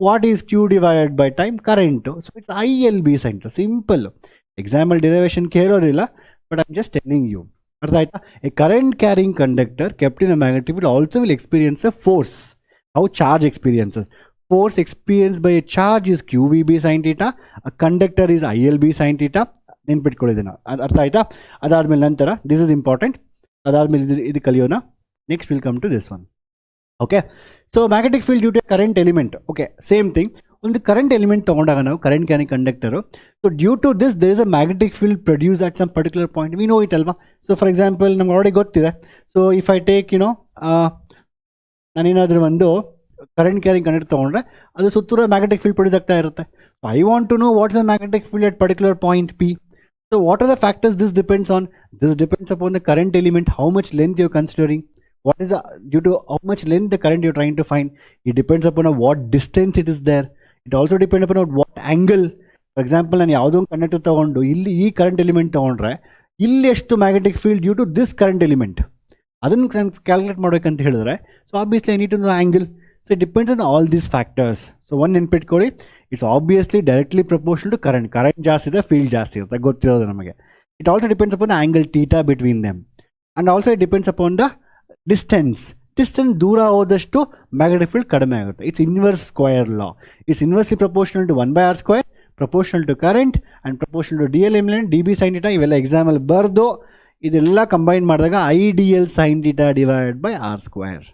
What is Q divided by time? Current. So it's ILB sin theta. Simple. Example derivation ಕೇಳೋರಿಲ್ಲ, but I am just telling you. ಅರ್ಥ ಆಯ್ತಾ? A current carrying conductor kept in a magnetic field also will experience a force. How charge experiences. Force experienced by a charge is QVB sin theta, a conductor is ILB sin theta. ನೆನ್ಪಿಟ್ಕೊಳ್ಳಿದ್ದೀನ, ಅರ್ಥ ಆಯ್ತಾ? ಅದಾದ್ಮೇಲೆ ನಂತರ this is important. ಅದಾದ್ಮೇಲೆ ಇದು ಕಲಿಯೋಣ. Next will come to this one. Okay, so magnetic field due to current element. Okay, same thing. ಒಂದು current element ತೊಗೊಂಡಾಗ ನಾವು current carrying conductor, so due to this there is a magnetic field produce at some particular point. We know it ಅಲ್ವಾ. So for example ನಮ್ಗೆ already ಗೊತ್ತಿದೆ. So if I take ನಾನೇನಾದರೂ ಒಂದು current carrying conductor ತೊಗೊಂಡ್ರೆ ಅದು ಸುತ್ತೂರ magnetic field produce ಆಗ್ತಾ ಇರುತ್ತೆ. I want to know what's the magnetic field at particular point P. So what are the factors this depends on? This depends upon the current element, how much length you considering, what is the due to how much length the current you're trying to find. It depends upon what distance it is there. It also depends upon what angle. For example, ನಾನು ಯಾವುದೋ ಒಂದು conductor ತೊಗೊಂಡು ಇಲ್ಲಿ ಈ current element ತೊಗೊಂಡ್ರೆ ಇಲ್ಲಿ ಎಷ್ಟು magnetic field due to this current element, ಅದನ್ನು ಕ್ಯಾಲ್ಕುಲೇಟ್ ಮಾಡಬೇಕಂತ ಹೇಳಿದ್ರೆ, so obviously I need to know angle. So it depends on all these factors. So one ನೆನ್ಪಿಟ್ಕೊಳ್ಳಿ, it's obviously directly proportional to current. Current ಜಾಸ್ತಿ ಇದೆ, field ಜಾಸ್ತಿ ಇರುತ್ತೆ, ಗೊತ್ತಿರೋದು ನಮಗೆ. It also depends upon the angle theta between them. And also it depends upon the distance. Distance ದೂರ ಹೋದಷ್ಟು magnetic field ಕಡಿಮೆ ಆಗುತ್ತೆ. It's inverse square law. It's inversely proportional to 1/r square, proportional to current and proportional to DL element, DB sin theta. ಇವೆಲ್ಲ ಎಕ್ಸಾಮಲ್ಲಿ ಬರ್ದು ಇದೆಲ್ಲ combine ಮಾಡಿದಾಗ IDL sin theta divided by r square.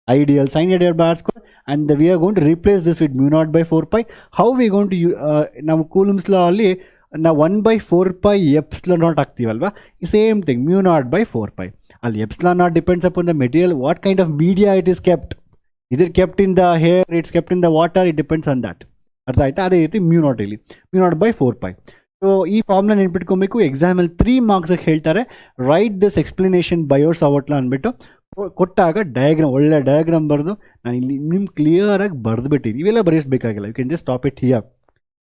Ideal sin theta divided by r square, and we are going to replace this with mu naught by 4 pi. How we are going to ನಾವು Coulomb's law ಅಲ್ಲಿ ನಾವು 1/4 pi epsilon naught ಹಾಕ್ತೀವಲ್ವಾ, same thing mu naught by 4 pi. ಅಲ್ಲಿ epsilon naught depends upon the material, what kind of media it is kept. It is kept in the air, it's kept in the water, it depends on that. ಅರ್ಥ ಆಯ್ತಾ? ಅದೇ ರೀತಿ mu naught ಇಲ್ಲಿ mu naught by 4 pi. So ಈ ಫಾರ್ಮ್ನ ನೆನ್ಪಿಟ್ಕೊಬೇಕು. ಎಕ್ಸಾಮಲ್ಲಿ 3 ಮಾರ್ಕ್ಸಿಗೆ ಹೇಳ್ತಾರೆ, write this explanation Biot Savart law ಅಂದ್ಬಿಟ್ಟು ಕೊಟ್ಟಾಗ ಡಯಾಗ್ರಾಮ್, ಒಳ್ಳೆ ಡಯಾಗ್ರಾಮ್ ಬರೆದು ನಾನು ಇಲ್ಲಿ ನಿಮ್ಗೆ ಕ್ಲಿಯರಾಗಿ ಬರೆದುಬಿಟ್ಟಿನಿ. ಇವೆಲ್ಲ ಬರೆಸಬೇಕಾಗಿಲ್ಲ, you can just stop it here.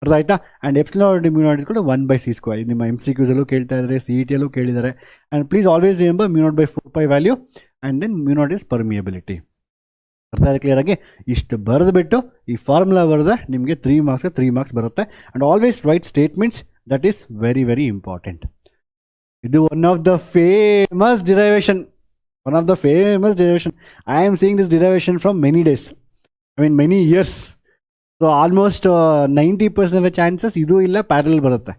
ಅರ್ಥ ಆಯ್ತಾ? ಆ್ಯಂಡ್ ಎಪ್ಸಿಲಾನ್ mu naught ಕೂಡ 1/c². ನಿಮ್ಮ MCQಸಲ್ಲೂ ಕೇಳ್ತಾ ಇದ್ದಾರೆ, CETಯಲ್ಲೂ ಕೇಳಿದ್ದಾರೆ. And please always remember mu naught by 4 pi value, and then mu naught is permeability. ಅರ್ಥ ಆಯ್ತು ಕ್ಲಿಯರಾಗಿ? ಇಷ್ಟು ಬರೆದುಬಿಟ್ಟು ಈ ಫಾರ್ಮುಲಾ ಬರೆದ್ರೆ ನಿಮಗೆ 3 ಮಾರ್ಕ್ಸ್ಗೆ 3 ಮಾರ್ಕ್ಸ್ ಬರುತ್ತೆ. And always write statements, that is very very important. ಇದು one of the famous derivation. One of the famous derivation. I am seeing this derivation from many days. I mean many years. So almost 90% of the chances ಇದು ಇಲ್ಲ parallel ಬರುತ್ತೆ.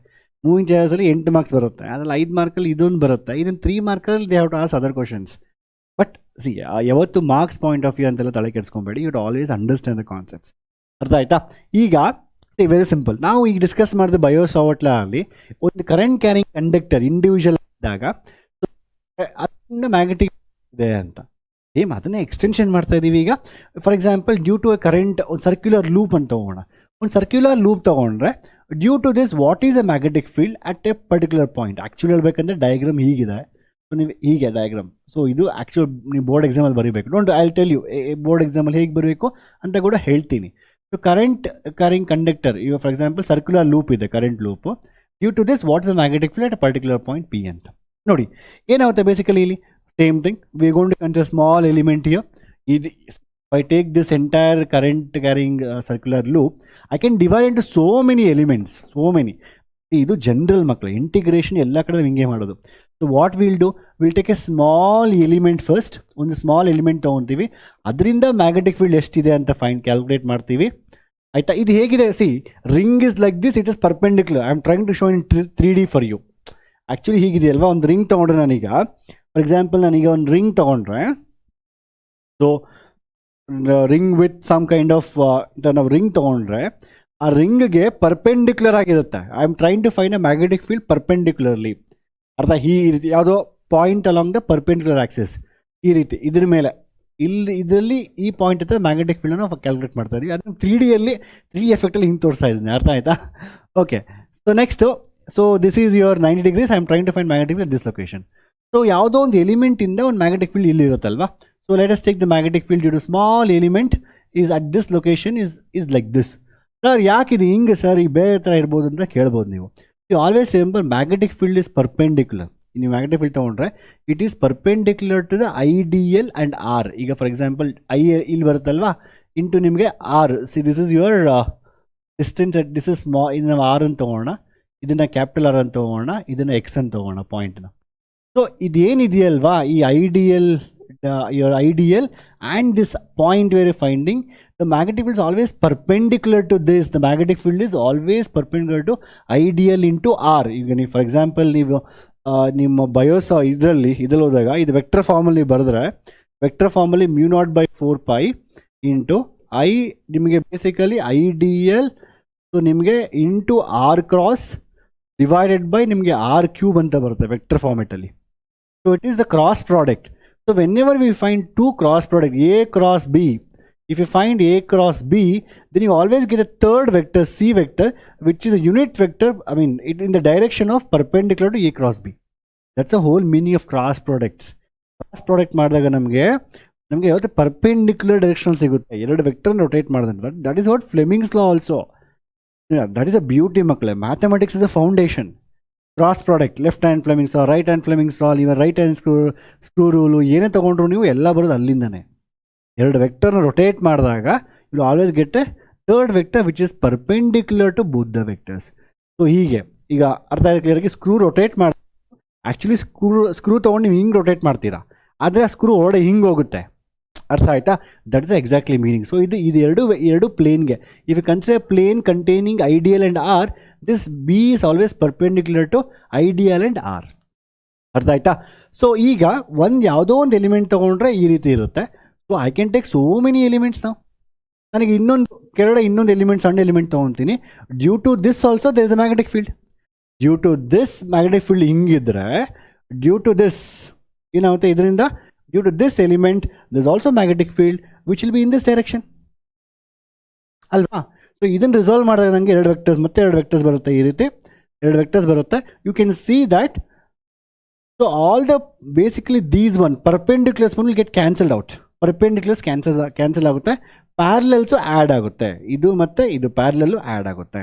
Moving ಚಾರ್ಜಲ್ಲಿ 8 marks ಬರುತ್ತೆ, ಅದ್ರಲ್ಲಿ 5 ಮಾರ್ಕಲ್ಲಿ ಇದೊಂದು ಬರುತ್ತೆ. ಇದನ್ನು 3 ಮಾರ್ಕಲ್ಲಿ they have to ask other questions. But see, ಯಾವತ್ತು ಮಾರ್ಕ್ಸ್ ಪಾಯಿಂಟ್ ಆಫ್ ವ್ಯೂ ಅಂತೆಲ್ಲ ತಲೆ ಕೆಡಿಸ್ಕೊಬೇಡಿ. You always understand the concepts. ಅರ್ಥ ಆಯ್ತಾ? ಈಗ ವೆರಿ ಸಿಂಪಲ್. ನಾವು ಈಗ ಡಿಸ್ಕಸ್ ಮಾಡಿದ ಬಯೋ ಸಾವರ್ಟ್ ಲಾ ಅಲ್ಲಿ ಒಂದು ಕರೆಂಟ್ ಕ್ಯಾರಿಂಗ್ ಕಂಡಕ್ಟರ್ ಇಂಡಿವಿಜುವಲ್ ಇದ್ದಾಗ ಅದನ್ನ ಮ್ಯಾಗ್ನೆಟಿಕ್ ಇದೆ ಅಂತ, ಸೇಮ್ ಅದನ್ನೇ ಎಕ್ಸ್ಟೆನ್ಷನ್ ಮಾಡ್ತಾ ಇದ್ದೀವಿ ಈಗ. For example, due to a current, ಒಂದು ಸರ್ಕ್ಯುಲರ್ ಲೂಪ್ ಅಂತ ತೊಗೋಣ. ಒಂದು ಸರ್ಕ್ಯುಲರ್ ಲೂಪ್ ತೊಗೊಂಡ್ರೆ due to this what is a magnetic field at a particular point. Actually ಹೇಳ್ಬೇಕಂದ್ರೆ ಡಯಾಗ್ರಾಮ್ ಹೀಗಿದೆ. ಸೊ ನೀವು ಹೀಗೆ ಡಯಾಗ್ರಾಮ್. ಸೊ ಇದು ಆ್ಯಕ್ಚುಲ್ ನೀವು ಬೋರ್ಡ್ ಎಕ್ಸಾಮಲ್ಲಿ ಬರೀಬೇಕು. Don't I tell you board ಎಕ್ಸಾಮಲ್ಲಿ ಹೇಗೆ ಬರಬೇಕು ಅಂತ ಕೂಡ ಹೇಳ್ತೀನಿ. ಸೊ ಕರೆಂಟ್ ಕ್ಯಾರಿಂಗ್ ಕಂಡಕ್ಟರ್, ಈಗ ಫಾರ್ ಎಕ್ಸಾಂಪಲ್ ಸರ್ಕ್ಯುಲರ್ ಲೂಪ್ ಇದೆ, current loop. Due to this what is the magnetic field at a particular point P ಅಂತ. ನೋಡಿ ಏನಾಗುತ್ತೆ ಬೇಸಿಕಲಿ ಇಲ್ಲಿ. Same thing, we are going to consider small element here. If I take this entire current carrying circular loop, I can divide into so many elements, so many. ಇದು general ಮಕ್ಕಳು, integration ಎಲ್ಲ ಕಡೆ ಹಿಂಗೆ ಮಾಡೋದು. So what will do, will take A small element first. ಒಂದು small element ತೊಗೊತೀವಿ, ಅದರಿಂದ magnetic field ಎಷ್ಟಿದೆ ಅಂತ ಕ್ಯಾಲ್ಕುಲೇಟ್ ಮಾಡ್ತೀವಿ. ಆಯಿತಾ? ಇದು ಹೇಗಿದೆ, see, ring is like this, it is perpendicular. I am trying to show in 3D for you. Actually ಹೀಗಿದೆಯಲ್ವಾ, ಒಂದು ರಿಂಗ್ ತೊಗೊಂಡ್ರೆ ನಾನೀಗ ಫಾರ್ ಎಕ್ಸಾಂಪಲ್ ನಾನೀಗ ಒಂದು ರಿಂಗ್ ತೊಗೊಂಡ್ರೆ, so ring with some kind of ನಾವು ರಿಂಗ್ ತೊಗೊಂಡ್ರೆ ಆ ರಿಂಗ್ಗೆ ಪರ್ಪೆಂಡಿಕ್ಯುಲರ್ ಆಗಿರುತ್ತೆ. I am trying to find a magnetic field perpendicularly. ಅರ್ಥ ಈ ರೀತಿ ಯಾವುದೋ point along the perpendicular axis, ಈ ರೀತಿ ಇದ್ರ ಮೇಲೆ ಇಲ್ಲಿ ಇದರಲ್ಲಿ ಈ ಪಾಯಿಂಟ್ ಹತ್ರ ಮ್ಯಾಗ್ನೆಟಿಕ್ ಫೀಲ್ಡನ್ನು ನಾವು ಕ್ಯಾಲ್ಕುಲೇಟ್ ಮಾಡ್ತಾ ಇದ್ದೀವಿ. ಅದನ್ನು 3D ಎಫೆಕ್ಟಲ್ಲಿ ಹಿಂಗೆ ತೋರಿಸ್ತಾ ಇದ್ದೀನಿ. ಅರ್ಥ ಆಯ್ತಾ? Okay, so next, so this is your 90 degrees. I am trying to find magnetic field this location. So ಯಾವುದೋ ಒಂದು ಎಲಿಮೆಂಟಿಂದ ಒಂದು ಮ್ಯಾಗ್ನೆಟಿಕ್ ಫೀಲ್ಡ್ ಇಲ್ಲಿ ಇರುತ್ತಲ್ವಾ. So let us take the magnetic field due to small element is at this location is like this. Sir ಯಾಕಿದೆ ಹಿಂಗೆ sir, ಈ ಬೇರೆ ಥರ ಇರ್ಬೋದು ಅಂತ ಕೇಳ್ಬೋದು ನೀವು. You always remember magnetic field is perpendicular. ನೀವು ಮ್ಯಾಗ್ನೆಟಿಕ್ ಫೀಲ್ಡ್ ತೊಗೊಂಡ್ರೆ it is perpendicular to the ideal and R. ಈಗ ಫಾರ್ ಎಕ್ಸಾಂಪಲ್ ಇಲ್ಲಿ ಬರುತ್ತಲ್ವಾ, ಇಂಟು ನಿಮಗೆ R. See this is your distance at this is ಇದು ನಾವು ಆರ್ ಅಂತ ತೊಗೋಣ, ಇದನ್ನು ಕ್ಯಾಪಿಟಲ್ ಆರ್ ಅಂತ ತೊಗೋಣ, ಇದನ್ನು ಎಕ್ಸ್ ಅಂತ ತೊಗೋಣ ಪಾಯಿಂಟ್ನ. ಸೊ ಇದೇನಿದೆಯಲ್ವಾ, ಈ ideal, your ideal and this point where finding the magnetic field is always perpendicular to this. The magnetic field is always perpendicular to ideal into r. ಈಗ ನೀವು for example ನೀವು ನಿಮ್ಮ BIOS ಇದರಲ್ಲಿ ಹೋದಾಗ ಇದು ವೆಕ್ಟರ್ ಫಾರ್ಮಲ್ಲಿ ಬರೆದ್ರೆ, ವೆಕ್ಟರ್ ಫಾರ್ಮಲ್ಲಿ μ0/4π ಇಂಟು ಐ ನಿಮಗೆ ಬೇಸಿಕಲಿ ಐಡಿಯಲ್, ಸೊ ನಿಮಗೆ into R cross divided by ನಿಮಗೆ ಆರ್ ಕ್ಯೂಬ್ ಅಂತ ಬರುತ್ತೆ ವೆಕ್ಟರ್ ಫಾರ್ಮೆಟಲ್ಲಿ. So it is the cross product. So whenever we find two cross product A cross B, if you find A cross B, then you always get a third vector, C vector, which is a unit vector, I mean it in the direction of perpendicular to A cross B. That's the whole meaning of cross products. Cross product ಮಾಡಿದಾಗ ನಮಗೆ ಯಾವತ್ತು perpendicular direction ಸಿಗುತ್ತೆ, ಎರಡು vector rotate ಮಾಡಿದ್ರೆ. That is what Fleming's law also. That is a beauty ಮಕ್ಕಳೇ. Mathematics is a foundation. Cross product, left hand Fleming's law, right hand Fleming's law, even right hand screw rule, ಏನೇ ತೊಗೊಂಡ್ರು ನೀವು ಎಲ್ಲ ಬರೋದು ಅಲ್ಲಿಂದನೇ. ಎರಡು ವೆಕ್ಟರ್ನ ರೊಟೇಟ್ ಮಾಡಿದಾಗ you always get a third vector which is perpendicular to both the vectors. So ಹೀಗೆ ಈಗ ಅರ್ಥ ಆಗಿದೆ ಕ್ಲಿಯರಾಗಿ. ಸ್ಕ್ರೂ ರೊಟೇಟ್ ಮಾಡಿ, ಆ್ಯಕ್ಚುಲಿ ಸ್ಕ್ರೂ ತೊಗೊಂಡು ನೀವು ಹಿಂಗೆ ರೊಟೇಟ್ ಮಾಡ್ತೀರಾ, ಆದರೆ ಆ ಸ್ಕ್ರೂ ಹೊರಡೆ ಹಿಂಗೆ ಹೋಗುತ್ತೆ. ಅರ್ಥ ಆಯ್ತಾ? That is exactly meaning. So ಇದು ಎರಡು ಪ್ಲೇನ್ಗೆ, if you consider plane containing I D L and R, this B is always perpendicular to I D L and R. ಅರ್ಥ ಆಯ್ತಾ? ಸೊ ಈಗ ಯಾವುದೋ ಒಂದು ಎಲಿಮೆಂಟ್ ತೊಗೊಂಡ್ರೆ ಈ ರೀತಿ ಇರುತ್ತೆ. So I can take so many elements. ನಾವು ನನಗೆ ಇನ್ನೊಂದು ಎಲಿಮೆಂಟ್, ಸಣ್ಣ ಎಲಿಮೆಂಟ್ ತೊಗೊತೀನಿ. Due to this also there is a magnetic field. Due to this magnetic field ಹಿಂಗಿದ್ರೆ, ಡ್ಯೂ ಟು ದಿಸ್ ಏನಾಗುತ್ತೆ, ಇದರಿಂದ due to this element there is also magnetic field which will be in this direction ಅಲ್ವಾ. So ಇದನ್ನು resolve ಮಾಡಿದಾಗ ನನಗೆ ಎರಡು vectors ಬರುತ್ತೆ. ಈ ರೀತಿ ಎರಡು ವೆಕ್ಟರ್ಸ್ ಬರುತ್ತೆ. You can see that. So all the basically these one perpendiculars will get cancelled out. Perpendiculars cancel ಆಗುತ್ತೆ, ಪ್ಯಾರಲಲ್ಸು ಆ್ಯಡ್ ಆಗುತ್ತೆ. ಇದು ಮತ್ತು ಇದು ಪ್ಯಾರಲಲ್ಲು ಆ್ಯಡ್ ಆಗುತ್ತೆ.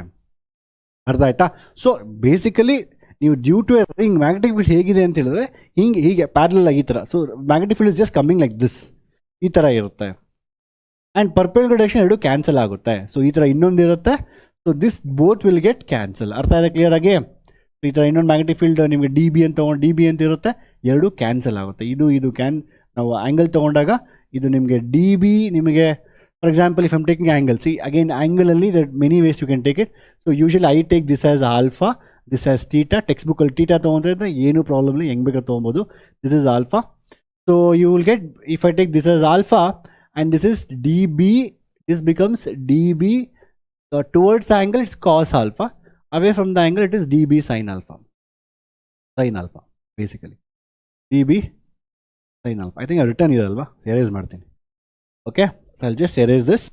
ಅರ್ಥ ಆಯ್ತಾ? ಸೊ ಬೇಸಿಕಲಿ ನೀವು due to a ring magnetic field ಹೇಗಿದೆ ಅಂತ ಹೇಳಿದ್ರೆ ಹೀಗೆ ಪ್ಯಾರಲಲ್ ಆಗಿ ಈ ಥರ. So magnetic field is just coming like this, ಈ ಥರ ಇರುತ್ತೆ. ಆ್ಯಂಡ್ ಪರ್ಪೆಂಡಿಕ್ಯುಲರ್ ಡೈರೆಕ್ಷನ್ ಎರಡು ಕ್ಯಾನ್ಸಲ್ ಆಗುತ್ತೆ. ಸೊ ಈ ಥರ ಇನ್ನೊಂದು ಇರುತ್ತೆ. So this both will get cancel. ಅರ್ಥ ಆಗಿದೆ ಕ್ಲಿಯರ್ ಆಗಿ? ಈ ಥರ ಇನ್ನೊಂದು ಮ್ಯಾಗ್ನೆಟಿಕ್ ಫೀಲ್ಡ್ ನಿಮಗೆ ಡಿ ಬಿ ಅಂತ ಇರುತ್ತೆ, ಎರಡು ಕ್ಯಾನ್ಸಲ್ ಆಗುತ್ತೆ. ಇದು ನಾವು ಆ್ಯಂಗಲ್ ತೊಗೊಂಡಾಗ ಇದು ನಿಮಗೆ ಡಿ ಬಿ, ನಿಮಗೆ for example if I'm taking angle, see again ಆ್ಯಂಗಲಲ್ಲಿ that many ways you can take it. So usually I take this as alpha, this as theta. ಟೆಕ್ಸ್ಟ್ ಬುಕ್ಕಲ್ಲಿ ಟೀಟಾ ತೊಗೊಂಡ್ರೆ ಏನೂ ಪ್ರಾಬ್ಲಮ್ ಇಲ್ಲ, ಹೆಂಗೆ ಬೇಕಾದ್ರೆ ತೊಗೊಬೋದು. This is alpha. So you will get, if I take this as alpha and this is D B, this becomes D B towards the angle, it's cos alpha. Away from the angle, it is dB sin alpha. Sin alpha, basically. dB sin alpha. I think I've written here, alva. Erase martini. Okay, so I'll just erase this.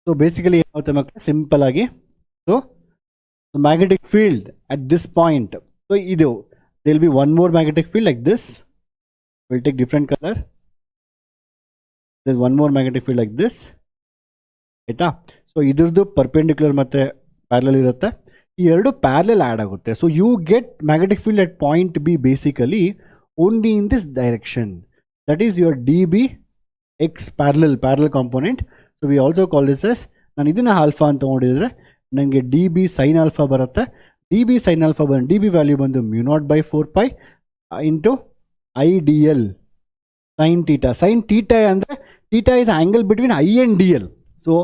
So basically, simple agi. So the magnetic field at this point. So there will be one more magnetic field like this. We'll take different color. There's one more magnetic field like this. ಆಯಿತಾ? So ಇದ್ರದ್ದು perpendicular ಮತ್ತು parallel ಇರುತ್ತೆ. ಈ ಎರಡು parallel add ಆಗುತ್ತೆ. So you get magnetic field at point B basically only in this direction. That is your D B X parallel component. So we also call this S, ನಾನು ಇದನ್ನು alpha ಅಂತ ನೋಡಿದರೆ ನನಗೆ D B sine alpha ಬರುತ್ತೆ. D B sine alpha ಬಂದು D B value ಬಂದು μ0/4π into I D L sine theta. Sine theta ಅಂದರೆ theta is angle between I and D L. So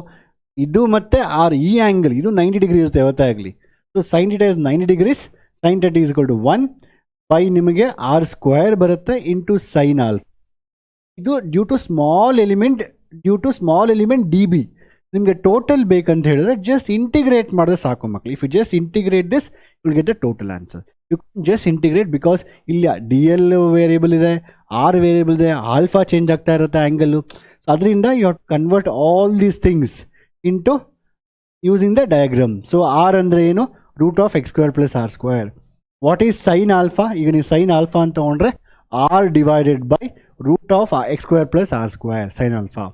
ಇದು ಮತ್ತು ಆರ್, ಈ ಆ್ಯಂಗಲ್ ಇದು 90 ಡಿಗ್ರಿ ಇರುತ್ತೆ ಯಾವತ್ತೇ ಆಗಲಿ. So sine theta is 90 degrees, sine theta is equal to 1. By ನಿಮಗೆ R square ಬರುತ್ತೆ ಇಂಟು ಸೈನ್ ಆಲ್ಫಾ. ಇದು due to small element D B. ನಿಮಗೆ ಟೋಟಲ್ ಬೇಕಂತ ಹೇಳಿದ್ರೆ ಜಸ್ಟ್ ಇಂಟಿಗ್ರೇಟ್ ಮಾಡಿದ್ರೆ ಸಾಕು ಮಕ್ಕಳು. If you just integrate this you will get the total answer. You just integrate because ಇಲ್ಲ ಡಿ ಎಲ್ ವೇರಿಯಬಲ್ ಇದೆ, ಆರ್ ವೇರಿಯಬಲ್ ಇದೆ, ಆಲ್ಫಾ ಚೇಂಜ್ ಆಗ್ತಾ ಇರುತ್ತೆ ಆ್ಯಂಗಲ್ಲು. ಸೊ ಅದರಿಂದ you have to convert all these things into using the diagram. So R ಅಂದರೆ ಏನು? Root of X square plus R square. What is sine alpha? ಈಗ ನೀವು sine alpha ಅಂತ ತೊಗೊಂಡ್ರೆ R divided by root of X square plus R square sine alpha.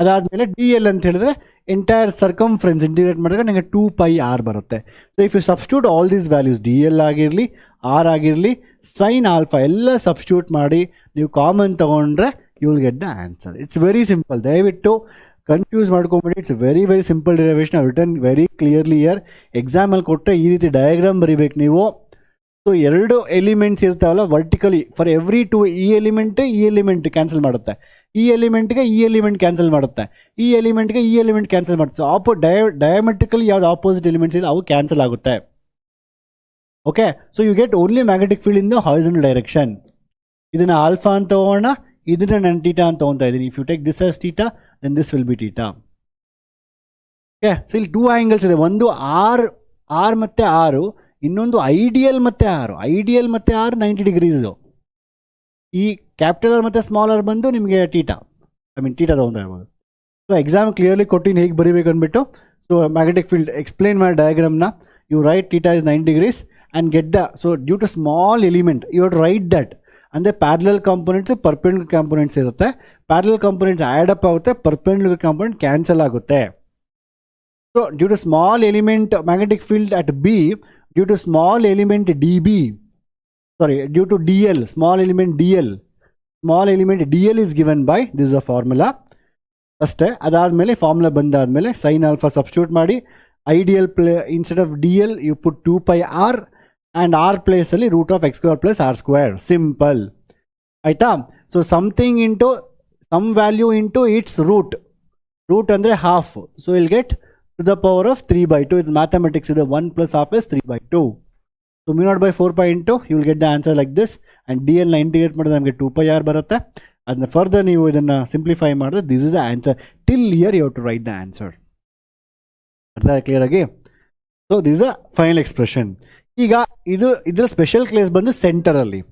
ಅದಾದಮೇಲೆ D L ಅಂತ ಹೇಳಿದ್ರೆ entire circumference integrate ಮಾಡಿದ್ರೆ ನನಗೆ 2πr ಬರುತ್ತೆ. So if you substitute all these values, D L ಆಗಿರಲಿ, ಆರ್ ಆಗಿರಲಿ, ಸೈನ್ ಆಲ್ಫಾ ಎಲ್ಲ ಸಬ್ಸ್ಟ್ಯೂಟ್ ಮಾಡಿ ನೀವು ಕಾಮನ್ ತೊಗೊಂಡ್ರೆ you will get the answer. It's very simple. ದಯವಿಟ್ಟು ಕನ್ಫ್ಯೂಸ್ ಮಾಡ್ಕೊಂಬಿಡಿ. It's very very simple derivation. Written very clearly here. ಎಕ್ಸಾಮಲ್ಲಿ ಕೊಟ್ಟರೆ ಈ ರೀತಿ ಡಯಾಗ್ರಾಮ್ ಬರೀಬೇಕು ನೀವು. ಸೊ 2 ಎಲಿಮೆಂಟ್ಸ್ ಇರ್ತಾವಲ್ಲ ವರ್ಟಿಕಲಿ, ಫಾರ್ ಎವ್ರಿ 2 ಈ ಎಲಿಮೆಂಟ್ ಕ್ಯಾನ್ಸಲ್ ಮಾಡುತ್ತೆ, ಈ ಎಲಿಮೆಂಟ್ಗೆ ಈ ಎಲಿಮೆಂಟ್ ಕ್ಯಾನ್ಸಲ್ ಮಾಡುತ್ತೆ, ಈ ಎಲಿಮೆಂಟ್ಗೆ ಈ ಎಲಿಮೆಂಟ್ ಕ್ಯಾನ್ಸಲ್ ಮಾಡುತ್ತೆ. ಸೊ ಡಯಾಮೆಟ್ರಿಕಲಿ ಯಾವ್ದು ಆಪೋಸಿಟ್ ಎಲಿಮೆಂಟ್ಸ್ ಇದೆ ಅವು ಕ್ಯಾನ್ಸಲ್ ಆಗುತ್ತೆ. Okay, so you get only magnetic field in the horizontal direction. ಇದನ್ನು ಆಲ್ಫಾ ಅಂತ ತಗೋಣ, ಇದನ್ನ ನಾನು ಟೀಟಾ ಅಂತ ತೊಗೊತಾ ಇದ್ದೀನಿ. If you take this as theta then this will be theta. Okay, so ಇಲ್ಲಿ 2 ಆ್ಯಂಗಲ್ಸ್ ಇದೆ. ಒಂದು ಆರ್ ಮತ್ತು ಆರು, ಇನ್ನೊಂದು ಐಡಿಯಲ್ ಮತ್ತು ಆರು. ಐಡಿಯಲ್ ಮತ್ತು ಆರ್ 90 ಡಿಗ್ರೀಸು. ಈ ಕ್ಯಾಪಿಟಲ್ ಆರ್ ಮತ್ತು ಸ್ಮಾಲ್ ಆರ್ ಬಂದು ನಿಮಗೆ ಟೀಟಾ ತೊಗೊತಾ ಇರ್ಬೋದು. ಸೊ ಎಕ್ಸಾಮ್ ಕ್ಲಿಯರ್ಲಿ ಕೊಟ್ಟಿನಿ ಹೇಗೆ ಬರೀಬೇಕು ಅಂದ್ಬಿಟ್ಟು. ಸೊ ಮ್ಯಾಗ್ನೆಟಿಕ್ ಫೀಲ್ಡ್ ಎಕ್ಸ್ಪ್ಲೇನ್ ಮಾಡಿ ಡಯಾಗ್ರಾಮ್ನ. You write theta is 90 degrees and get the, so due to small element you have to write that. ಅಂದರೆ ಪ್ಯಾರಲಲ್ ಕಾಂಪೊನೆಂಟ್ಸ್, ಪರ್ಪೆಂಡಿಕ್ಯುಲರ್ ಕಾಂಪೊನೆಂಟ್ಸ್ ಇರುತ್ತೆ. ಪ್ಯಾರಲಲ್ ಕಾಂಪೊನೆಂಟ್ಸ್ ಆ್ಯಡ್ ಅಪ್ ಆಗುತ್ತೆ, perpendicular component cancel ಆಗುತ್ತೆ. So due to small element magnetic field at B, due to small element dB, due to DL, small element DL is given by, this is a formula ಅಷ್ಟೇ. ಅದಾದಮೇಲೆ formula ಬಂದಾದಮೇಲೆ sine alpha substitute ಮಾಡಿ, I D L instead of DL you put 2πr and r ಪ್ಲೇಸಲ್ಲಿ root of X square plus R square. Simple ಆಯಿತಾ? So something into some value into it's root ಅಂದರೆ half. So will get to the power of 3/2. It's mathematics. The 1 plus half is 3/2. So mu naught by 4 into you will get the answer like this. And DL ನ integrate ಮಾಡಿದ್ರೆ ನಮಗೆ 2πr ಬರುತ್ತೆ. ಅದನ್ನ further ನೀವು ಇದನ್ನು simplify ಮಾಡಿದ್ರೆ this is the answer. Till here you have to write the answer. ಅರ್ಥ clear ಆಗಿ? So this is a final expression. ಈಗ ಇದರ ಸ್ಪೆಷಲ್ ಕೇಸ್ ಬಂದು ಸೆಂಟರಲ್ಲಿ.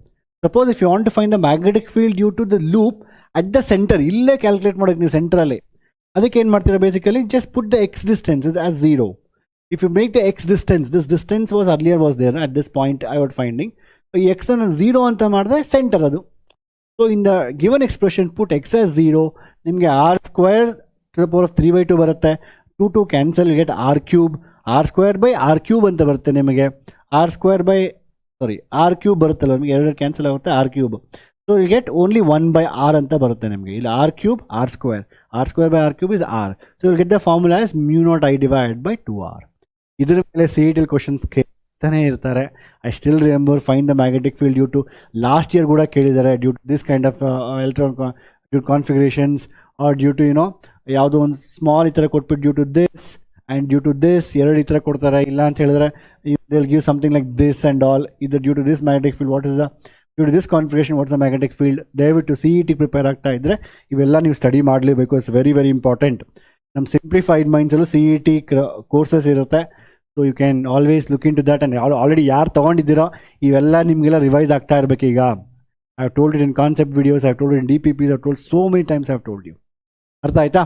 Suppose if you want to find the magnetic field due to the loop at the centre, ಇಲ್ಲೇ calculate ಮಾಡೋಕೆ ನೀವು ಸೆಂಟ್ರಲ್ಲಿ. ಅದಕ್ಕೆ ಏನು ಮಾಡ್ತೀರಾ? Basically just put the X distance as 0. If you make the X distance, this distance was there at this point I what finding. ಈ ಎಕ್ಸನ್ನು 0 ಅಂತ ಮಾಡಿದ್ರೆ ಸೆಂಟರ್ ಅದು. So in the given expression put X as 0, ನಿಮಗೆ R square to the power of 3/2 ಬರುತ್ತೆ. 2 cancel, get R cube. R square by R cube ಅಂತ ಬರುತ್ತೆ ನಿಮಗೆ. ಆರ್ ಕ್ಯೂಬ್ ಬರುತ್ತಲ್ಲ ನಿಮಗೆ, 2 ಕ್ಯಾನ್ಸಲ್ ಆಗುತ್ತೆ, R cube. So will get only 1/r ಅಂತ ಬರುತ್ತೆ ನಿಮಗೆ. ಇಲ್ಲಿ R cube, R square by R cube is R. So will get the formula is mu naught I divided by 2r. ಇದರ ಮೇಲೆ CET questions ಕೇಳ್ತಾನೆ ಇರ್ತಾರೆ. I still remember find the magnetic field due to, last year ಕೂಡ ಕೇಳಿದ್ದಾರೆ, due to this kind of electron due configurations or due to ಯಾವುದೋ ಒಂದು small ಈ ಥರ ಕೊಟ್ಬಿಟ್ಟು due to this and due to this 2 ಈ ಥರ ಕೊಡ್ತಾರೆ. ಇಲ್ಲ ಅಂತ ಹೇಳಿದ್ರೆ will give something like this and all. ಇದು due to this magnetic field, what is the due to this configuration, what's the magnetic field. ದಯವಿಟ್ಟು CET ಪ್ರಿಪೇರ್ ಆಗ್ತಾ ಇದ್ದರೆ ಇವೆಲ್ಲ ನೀವು ಸ್ಟಡಿ ಮಾಡಲೇಬೇಕು. It's very very important. ನಮ್ಮ ಸಿಂಪ್ಲಿಫೈಡ್ ಮೈಂಡ್ಸಲ್ಲೂ CET courses ಇರುತ್ತೆ. So you can always look into that. And already ಯಾರು ತೊಗೊಂಡಿದ್ದೀರೋ ಇವೆಲ್ಲ ನಿಮಗೆಲ್ಲ ರಿವೈಸ್ ಆಗ್ತಾ ಇರಬೇಕು. ಈಗ I have told it in concept videos, I have told in DPPs, I have told so many times, I have told you. ಅರ್ಥ ಆಯ್ತಾ?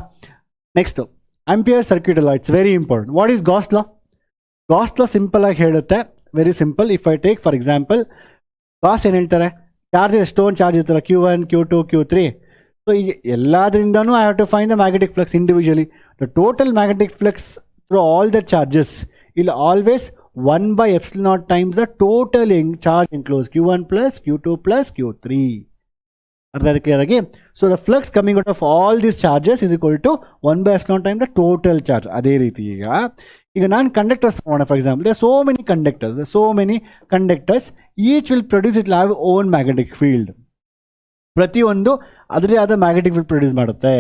Next ampere circuit law. It's very important. What is Gauss law? Gauss law simple ಆಗಿ ಹೇಳುತ್ತೆ, very simple. If I take for example, Gauss ಏನು ಹೇಳ್ತಾರೆ? Charge ಎಷ್ಟೊಂದು charge ಇರ್ತಾರೆ, Q1, Q2, Q3. So ಈಗ ಎಲ್ಲದರಿಂದನೂ I have to find the magnetic flux individually. The total magnetic flux through all the charges ಇಲ್ಲಿ always 1/ε0 times the total charge enclose, Q1 plus Q2 plus Q3. ಅರ್ಥ clear ಆಗಿ? So the flux coming out of all this charges is equal to 1/ε0 time the total charge. ಅದೇ ರೀತಿ ಈಗ ನಾನು conductors ತಗೋಣ. For example, there are so many conductors, each will produce, it will have own magnetic field. ಪ್ರತಿಯೊಂದು ಅದರದೇ ಆದ magnetic field produce ಮಾಡುತ್ತೆ.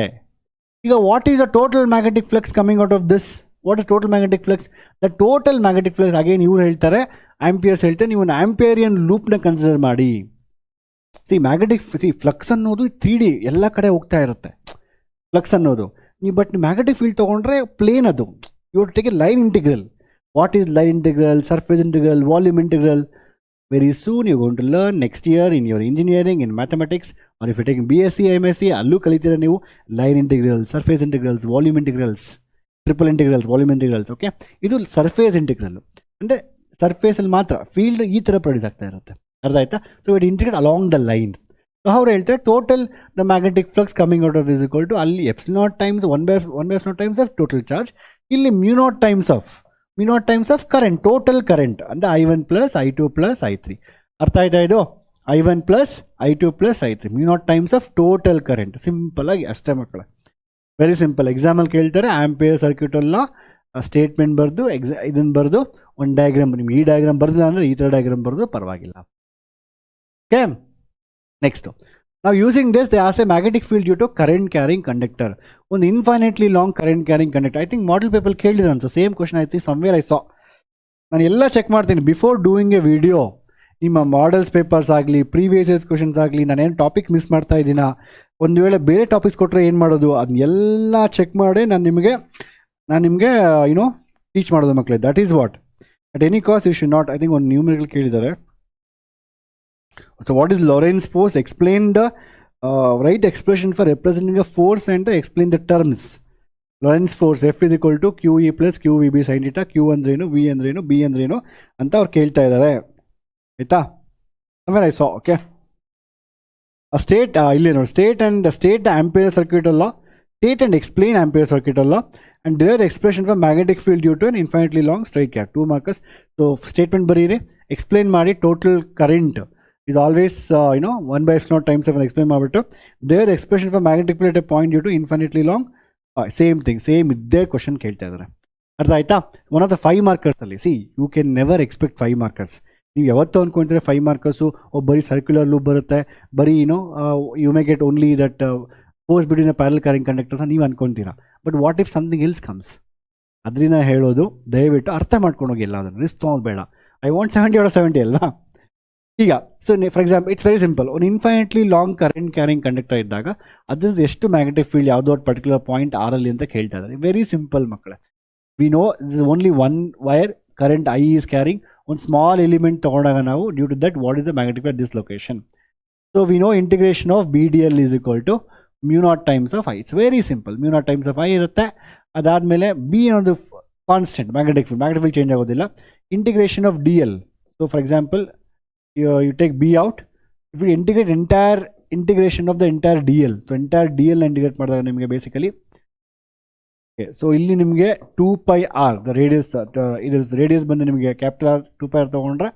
ಈಗ what is the total magnetic flux coming out of this? What is total magnetic flux? The total magnetic flux again ಇವ್ರು ಹೇಳ್ತಾರೆ, ampere's ಹೇಳ್ತಾರೆ, ನೀವು ಒಂದು ಆಂಪಿಯರಿಯನ್ ಲೂಪ್ನ ಕನ್ಸಿಡರ್ ಮಾಡಿ. ಮ್ಯಾಗ್ನೆಟಿಕ್ ಫ್ಲಕ್ಸ್ ಅನ್ನೋದು 3D ಎಲ್ಲ ಕಡೆ ಹೋಗ್ತಾ ಇರುತ್ತೆ ಫ್ಲಕ್ಸ್ ಅನ್ನೋದು. ಬಟ್ ಮ್ಯಾಗ್ನೆಟಿಕ್ ಫೀಲ್ಡ್ ತೊಗೊಂಡ್ರೆ ಪ್ಲೇನ್ ಅದು. You to take a line integral. What is line integral, surface integral, volume integral? Very soon you're going to learn next year in your engineering, in mathematics, or if you're taking BSc, MSc, ಅಲ್ಲೂ ಕಲಿತೀರ ನೀವು line integrals, surface integrals, volume integrals, triple integrals, volume integrals. Okay, ಇದು surface integral ಅಂದರೆ ಸರ್ಫೇಸಲ್ಲಿ ಮಾತ್ರ field ಈ ಥರ produce ಆಗ್ತಾ ಇರುತ್ತೆ. ಅರ್ಥ ಆಯ್ತಾ? So it integrate along the line. So ಅವ್ರು ಹೇಳ್ತಾರೆ total the magnetic flux coming out of is equal to ಅಲ್ಲಿ epsilon times 1/(1/) times of total charge, ಇಲ್ಲಿ μ0 times of current, total current ಅಂದರೆ I1 plus I2 plus I3. ಅರ್ಥ ಆಯ್ತಾ ಇದು? I1 plus I2 plus I3 μ0 times of total current. Simple ಆಗಿ ಅಷ್ಟೇ ಮಕ್ಕಳೇ, very simple. ಎಕ್ಸಾಮಲ್ಲಿ ಕೇಳ್ತಾರೆ ಆಂಪಿಯರ್ ಸರ್ಕ್ಯೂಟಲ್ಲ ಸ್ಟೇಟ್ಮೆಂಟ್ ಬರೆದು ಇದನ್ನು ಬರೆದು ಒಂದು ಡಯಾಗ್ರಾಮ್, ನಿಮ್ಗೆ ಈ ಡಯಾಗ್ರಾಮ್ ಬರೆದಿಲ್ಲ ಅಂದರೆ ಈ ಥರ ಡಯಾಗ್ರಾಮ್ ಬರೆದು ಪರವಾಗಿಲ್ಲ. ಓಕೆ, ನೆಕ್ಸ್ಟು ನಾವು using this they as a magnetic field due to current carrying conductor. ಒಂದು infinitely long current carrying conductor. I think model paper ಕೇಳಿದ್ರು ಅನ್ಸೋ, ಸೇಮ್ ಕ್ವಶನ್ ಐತಿ ಸಮ್ವೇರ್ ಐ ಸಾ. ನಾನು ಎಲ್ಲ ಚೆಕ್ ಮಾಡ್ತೀನಿ ಬಿಫೋರ್ ಡೂಯಿಂಗ್ ಎ ವಿಡಿಯೋ. ನಿಮ್ಮ models papers ಆಗಲಿ, previous years questions ಆಗಲಿ, ನಾನೇನು ಟಾಪಿಕ್ ಮಿಸ್ ಮಾಡ್ತಾ ಇದ್ದೀನಾ, ಒಂದು ವೇಳೆ ಬೇರೆ ಟಾಪಿಕ್ಸ್ ಕೊಟ್ಟರೆ ಏನು ಮಾಡೋದು, ಅದನ್ನೆಲ್ಲ ಚೆಕ್ ಮಾಡಿ ನಾನು ನಿಮಗೆ ಯುನೋ ಟೀಚ್ ಮಾಡೋದು ಮಕ್ಕಳೇ. That is what at any cost you should not. I think ಒಂದು ನ್ಯೂಮರಿಕಲ್ ಕೇಳಿದ್ದಾರೆ. So what is Lorentz force? Explain the right expression for representing a force and explain the terms. Lorentz force F is equal to QE plus QVB sin theta. Q ಅಂದ್ರೇನು, V ಅಂದ್ರೇನು, B ಅಂದ್ರೇನು ಅಂತ ಅವ್ರು ಕೇಳ್ತಾ ಇದ್ದಾರೆ. ಆಯ್ತಾ? ಆಮೇಲೆ I saw. Okay, state ಇಲ್ಲಿ ನೋಡಿ, ಸ್ಟೇಟ್ ಆಂಪಿಯರ್ ಸರ್ಕ್ಯೂಟ್ ಅಲ್ಲ, state and explain ampere circuit ಅಲ್ಲ, and their expression for magnetic field due to an infinitely long straight cap. 2 markers. So statement ಬರೀರಿ, ಎಕ್ಸ್ಪ್ಲೇನ್ ಮಾಡಿ. Total current is always 1/(0) times of explain ಮಾಡಿಬಿಟ್ಟು their expression for magnetic field at a point due to infinitely long, same thing, same ಇದ್ದೇ question ಕೇಳ್ತಾ ಇದ್ದಾರೆ. ಅರ್ಥ ಆಯ್ತಾ? One of the 5 ಮಾರ್ಕರ್ಸಲ್ಲಿ you can never expect 5 markers. ನೀವು ಯಾವತ್ತೂ ಅಂದ್ಕೊಂಡ್ರೆ 5 ಮಾರ್ಕರ್ಸು ಬರೀ ಸರ್ಕ್ಯುಲರ್ ಲೂಪ್ ಬರುತ್ತೆ, ಬರೀ you may get only that force between a parallel carrying conductors ಅಂತ ನೀವು ಅಂದ್ಕೊತೀರಾ. But what if something else comes? ಅದರಿಂದ ಹೇಳೋದು ದಯವಿಟ್ಟು ಅರ್ಥ ಮಾಡ್ಕೊಂಡು ಹೋಗಿ. ಎಲ್ಲ ಅದನ್ನು ರಿಸ್ಕ್ ತೊಗೊಂಡು ಬೇಡ. ಐ ವಾಂಟ್ 70 out of 70 ಅಲ್ವಾ? ಈಗ so for example it's very simple. ಒಂದು infinitely long current carrying conductor ಇದ್ದಾಗ ಅದ್ರದ್ದು ಎಷ್ಟು ಮ್ಯಾಗ್ನೆಟಿಕ್ ಫೀಲ್ಡ್ ಯಾವುದೋ ಒಂದು ಪರ್ಟಿಕ್ಯುಲರ್ ಪಾಯಿಂಟ್ ಆರಲ್ಲಿ ಅಂತ ಕೇಳ್ತಾ ಇದ್ದಾರೆ. ವೆರಿ ಸಿಂಪಲ್ ಮಕ್ಕಳೇ. We know this is only one wire current I is carrying. ಒಂದು ಸ್ಮಾಲ್ ಎಲಿಮೆಂಟ್ ತೊಗೊಂಡಾಗ ನಾವು due to that what is the magnetic field this location. So we know integration of BDL is equal to μ0 times of I. It's very simple. μ0 times of I ಇರುತ್ತೆ. ಅದಾದಮೇಲೆ B ಅನ್ನೋದು constant magnetic field change ಆಗೋದಿಲ್ಲ. Integration of DL. So for example you take B out. If you integrate integration of the entire DL, so entire DL integrate ಮಾಡಿದಾಗ ನಿಮಗೆ basically so ಇಲ್ಲಿ ನಿಮಗೆ 2πr the radius, ಇದ್ರ radius ಬಂದು ನಿಮಗೆ capital R 2πr ತೊಗೊಂಡ್ರೆ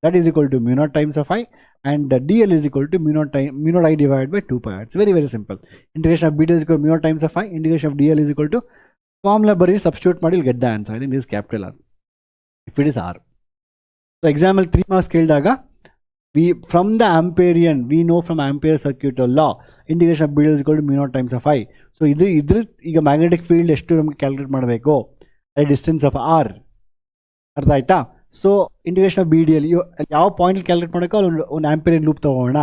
that is equal to μ0 times of I and DL is equal to μ0 I divide by 2πr. It's very very simple. Integration of BDL is equal to μ0 times of I, integration of DL is equal to formula ಬರೀ substitute ಮಾಡಿ get the answer. I think this capital R if it is R. So example 3 marks ಕೇಳಿದಾಗ from the Amperian, we know from Ampere circuit law, integration of BDL is equal to μ0 times of I. So ಇದ್ರ ಈಗ magnetic field ಎಷ್ಟು ನಮಗೆ calculate ಮಾಡಬೇಕು at distance of R. ಅರ್ಥ ಆಯ್ತಾ? So integration of BDL ಯಾವ point calculate ಮಾಡೋಕ್ಕೋ ಅಲ್ಲಿ ಒಂದು ಆಂಪಿಯರಿಯನ್ ಲೂಪ್ ತೊಗೋಣ.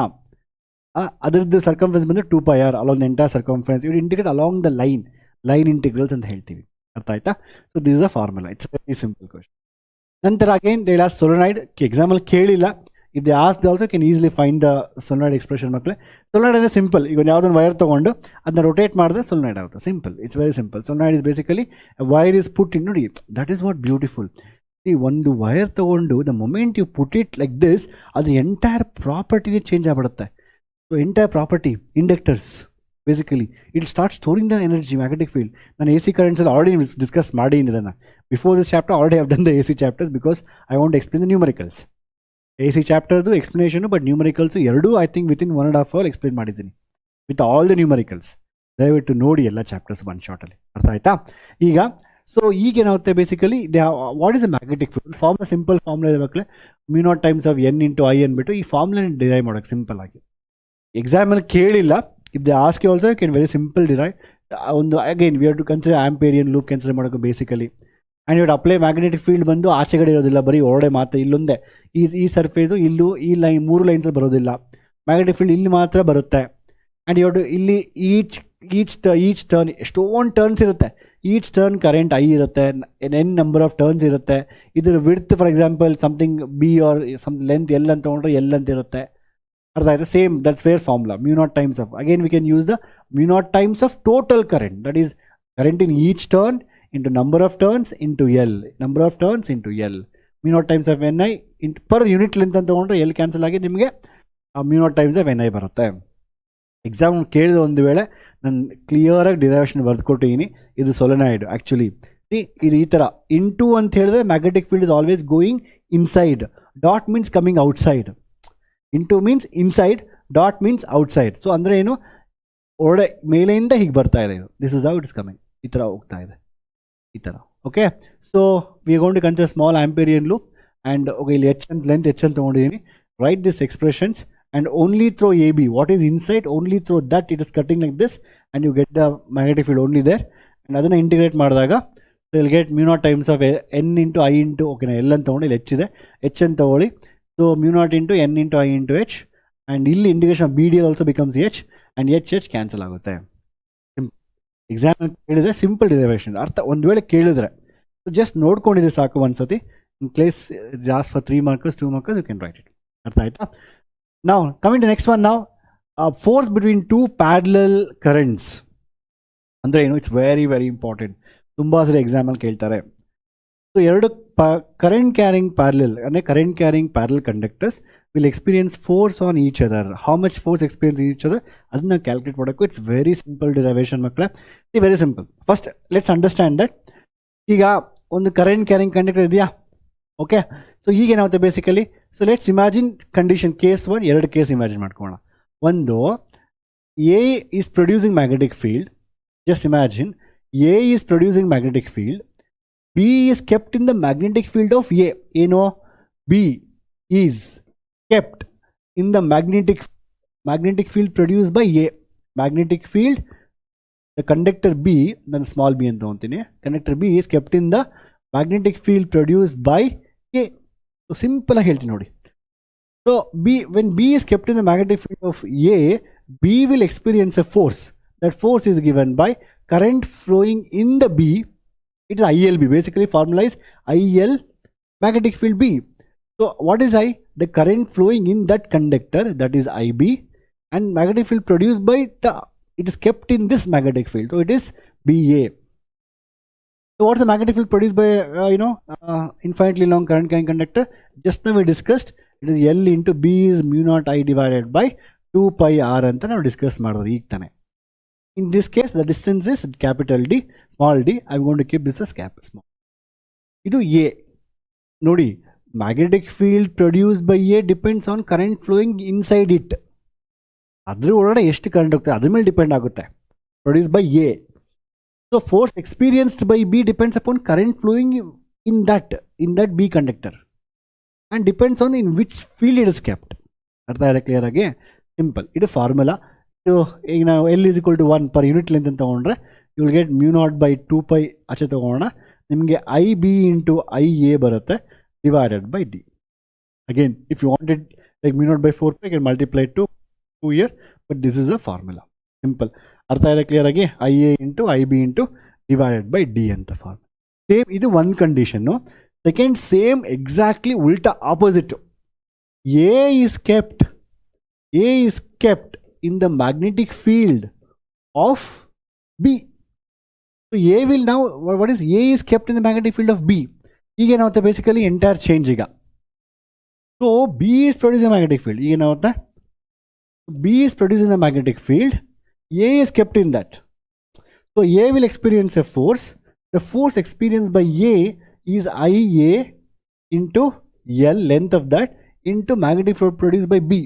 ಅದರದ್ದು ಸರ್ಕಂಫರೆನ್ಸ್ ಬಂದು 2πr along the entire circumference. ಇವು integrate along the line integrals ಅಂತ ಹೇಳ್ತೀವಿ. ಅರ್ಥ ಆಯ್ತಾ? So this is a formula. It's very simple question. ನಂತರ again they last solenoid. Example ಕೇಳಿಲ್ಲ. If they ask, they also can easily find the solenoid expression ಮಕ್ಕಳೇ. solenoid ಅಂದರೆ simple. ಈಗ ಯಾವುದೊಂದು ವೈರ್ ತೊಗೊಂಡು ಅದನ್ನ ರೊಟೇಟ್ ಮಾಡಿದ್ರೆ solenoid ಆಗುತ್ತೆ. Simple. It's very simple. solenoid is basically wire is put in. ನೋಡಿ, ದಟ್ ಈಸ್ ವಾಟ್ ಬ್ಯೂಟಿಫುಲ್. ಈ ಒಂದು ವೈರ್ ತೊಗೊಂಡು the moment you put it like this, ಅದು ಎಂಟೈರ್ ಪ್ರಾಪರ್ಟಿನೇ ಚೇಂಜ್ ಆಗಿಬಿಡುತ್ತೆ. So entire property inductors basically it start storing the energy magnetic field. ನಾನು AC ಕರೆಂಟ್ಸಲ್ಲಿ already discuss ಮಾಡಿ ಇದನ್ನು before this chapter. Already have done the AC chapters because I want to explain the numericals. AC ಚಾಪ್ಟರ್ದು ಎಕ್ಸ್ಪ್ಲನೇಷನು but ನ್ಯೂಮರಿಕಲ್ಸು ಎರಡೂ I think within 1.5 hour explain ಮಾಡಿದ್ದೀನಿ with all the numericals. ದಯವಿಟ್ಟು ನೋಡಿ ಎಲ್ಲ ಚಾಪ್ಟರ್ಸ್ ಒನ್ ಶಾರ್ಟಲ್ಲಿ. ಅರ್ಥ ಆಯ್ತಾ? ಈಗ ಸೊ ಈಗೇನಾಗುತ್ತೆ basically what is the magnetic field formula. Simple formula ಇದೆ ಮಕ್ಕಳೇ. μ0 times of N into I ಅಂದ್ಬಿಟ್ಟು ಈ ಫಾರ್ಮುಲಾನ ಡಿರೈವ್ ಮಾಡೋಕ್ಕೆ ಸಿಂಪಲ್ ಆಗಿ. ಎಕ್ಸಾಮಲ್ಲಿ ಕೇಳಿಲ್ಲ. If they ask also you can very simple derive. ಒಂದು again we have to consider amperian loop consider ಮಾಡೋಕ್ಕೆ ಬೇಸಿಕಲಿ ಆ್ಯಂಡ್ ಇವ್ರು ಅಪ್ಲೈ ಮ್ಯಾಗ್ನೆಟಿಕ್ ಫೀಲ್ಡ್ ಬಂದು ಆಚೆಗಡೆ ಇರೋದಿಲ್ಲ, ಬರೀ ಹೊರಡೆ ಮಾತ್ರ ಇಲ್ಲೊಂದೇ ಈ ಸರ್ಫೇಸು ಇಲ್ಲೂ ಈ ಲೈನ್ 3 ಲೈನ್ಸಲ್ಲಿ ಬರೋದಿಲ್ಲ, ಮ್ಯಾಗ್ನೆಟಿಕ್ ಫೀಲ್ಡ್ ಇಲ್ಲಿ ಮಾತ್ರ ಬರುತ್ತೆ. ಆ್ಯಂಡ್ ಇವರು ಇಲ್ಲಿ ಈಚ್ ಟರ್ನ್ ಎಷ್ಟೊಂದು ಟರ್ನ್ಸ್ ಇರುತ್ತೆ, ಈಚ್ ಟರ್ನ್ ಕರೆಂಟ್ ಐ ಇರುತ್ತೆ, ಎನ್ ನಂಬರ್ ಆಫ್ ಟರ್ನ್ಸ್ ಇರುತ್ತೆ. ಇದ್ರ width for example something B or some length L ಅಂತ ತೊಗೊಂಡ್ರೆ ಎಲ್ ಅಂತ ಇರುತ್ತೆ. ಅರ್ಥ ಆಯಿತು? Same that's where formula mu naught times of, again we can use the mu naught times of total current, that is current in each turn into number of turns into L, number of turns into L, mu naught times of Ni into per unit length ಅಂತ ತೊಗೊಂಡ್ರೆ L cancel ಆಗಿ ನಿಮಗೆ mu naught times of Ni ಬರುತ್ತೆ. Exam ಕೇಳಿದ ಒಂದು ವೇಳೆ ನಾನು ಕ್ಲಿಯರಾಗಿ ಡಿರೈವೇಷನ್ ಬರೆದುಕೊಟ್ಟಿದ್ದೀನಿ. ಇದು ಸೊಲೆನಾಯ್ಡ್ ಆ್ಯಕ್ಚುಲಿ ಇದು ಈ ಥರ ಇಂಟು ಅಂತ ಹೇಳಿದ್ರೆ magnetic field is always going inside, dot means coming outside, into means inside, dot means outside. So ಅಂದರೆ ಏನು, ಹೊರಡೆ ಮೇಲೆಯಿಂದ ಹೀಗೆ ಬರ್ತಾ ಇದೆ, ಇದು this is how it is coming, ಈ ಥರ ಹೋಗ್ತಾ ಇದೆ ಈ ಥರ. Okay, so we gonna to consider small amperian loop and okay ಇಲ್ಲಿ ಎಚ್ ಅಂತ ಲೆಂತ್ ಎಚ್ ಅಂತ ತೊಗೊಂಡಿದ್ದೀನಿ. Right this expressions and only through AB, what is inside, only through that it is cutting like this and you get the magnetic field only there. And ಅದನ್ನು integrate ಮಾಡಿದಾಗ so you'll get mu naught times of n into I into, ಓಕೆನಾ, L ಅಂತ ತೊಗೊಂಡು ಇಲ್ಲಿ H ಇದೆ, H ಅಂತ ತಗೊಳ್ಳಿ. So mu naught into n into I into H, and ಇಲ್ಲಿ integration of BD also becomes H and H cancel ಆಗುತ್ತೆ. Exam ಕೇಳಿದ್ರೆ ಸಿಂಪಲ್ ಡಿರೈವೇಷನ್ ಅರ್ಥ ಒಂದು ವೇಳೆ ಕೇಳಿದ್ರೆ ಜಸ್ಟ್ ನೋಡ್ಕೊಂಡಿದ್ರೆ ಸಾಕು ಒಂದ್ಸತಿ. In case just for 3 markers 2 markers you can write it. ಅರ್ಥ ಆಯ್ತಾ? Now coming to next one now, force between two parallel currents ಅಂದರೆ ಏನು, ಇಟ್ಸ್ ವೆರಿ ವೆರಿ ಇಂಪಾರ್ಟೆಂಟ್, ತುಂಬ ಸರಿ ಎಕ್ಸಾಮಲ್ಲಿ ಕೇಳ್ತಾರೆ. ಸೊ ಎರಡು ಕರೆಂಟ್ ಕ್ಯಾರಿಂಗ್ ಪ್ಯಾರಲಲ್ ಅಂದರೆ current carrying parallel conductors will experience force on each other. How much force experience each other ಅದನ್ನ calculate ಮಾಡೋಕ್ಕೂ ಇಟ್ಸ್ ವೆರಿ ಸಿಂಪಲ್ ಡಿರೈವೇಷನ್ ಮಕ್ಕಳೇ. Very simple. First let's understand that ಈಗ ಒಂದು current carrying conductor ಇದೆಯಾ, okay. So ಈಗೇನಾಗುತ್ತೆ basically, so let's imagine condition case 1, 2 case imagine ಮಾಡ್ಕೊಳ್ಳೋಣ. ಒಂದು, A is producing magnetic field, just imagine A is producing magnetic field, B is kept in the magnetic field of A. ಏನು, B is kept in the magnetic field produce by A. Magnetic field the conductor B, ನಾನು small B ಅಂತ ತೊಗೊತೀನಿ, conductor B is kept in the magnetic field produced by A. So simple ಆಗಿ ಹೇಳ್ತೀನಿ ನೋಡಿ. So when B is kept in the magnetic field of A, B will experience a force. That force is given by current flowing in the B. It is ILB. Basically formula is IL magnetic field B. So what is I? The current flowing in that conductor, that is IB, and magnetic field produced by it is kept in this magnetic field. So it is BA. So what's the magnetic field produced by infinitely long current carrying conductor? Just now we discussed it is L into B is mu naught I divided by 2 pi R ಅಂತ ನಾವು discuss ಮಾಡಿದ್ವಿ ಈಗ ತಾನೆ. In this case the distance is capital D, small d. I'm going to keep this as cap small. ಇದು A. ನೋಡಿ, magnetic field produced by A depends on current flowing inside it. ಅದ್ರ ಒಳಗಡೆ ಎಷ್ಟು current ಹೋಗ್ತದೆ ಅದ್ರ ಮೇಲೆ depend ಆಗುತ್ತೆ. Produced by A. So force experienced by B depends upon current flowing in that B conductor and depends on in which field it is kept. ಅರ್ಥ ಆಗಿದೆ clear ಆಗಿ? ಸಿಂಪಲ್. ಇದು ಫಾರ್ಮುಲಾ. ಇದು ಈಗ ನಾವು L is equal to 1 per unit length ಅಂತ ತೊಗೊಂಡ್ರೆ you will get mu naught by 2 pi ಆಚೆ ತೊಗೋಣ, ನಿಮಗೆ IB into IA ಬರುತ್ತೆ divided by D. Again if you wanted like mu naught by 4 pi you can multiply to 2 here, but this is a formula. Simple. ಅರ್ಥ ಇದೆ clear ಆಗಿ? IA into IB into divided by D ಅಂತ form. Same ಇದು ಒಂದು condition. Second same exactly ಉಲ್ಟಾ opposite. A is kept in the magnetic field of B. So A will ನಾವು what is A is kept in the magnetic field of B. ಈಗೇನಾಗುತ್ತೆ basically entire change ಈಗ. So B is producing magnetic field. ಈಗೇನಾಗುತ್ತೆ, B is producing the magnetic field, A is kept in that. So A will experience a force. The force experienced by A is IA into L, length of that, into magnetic field produced by B.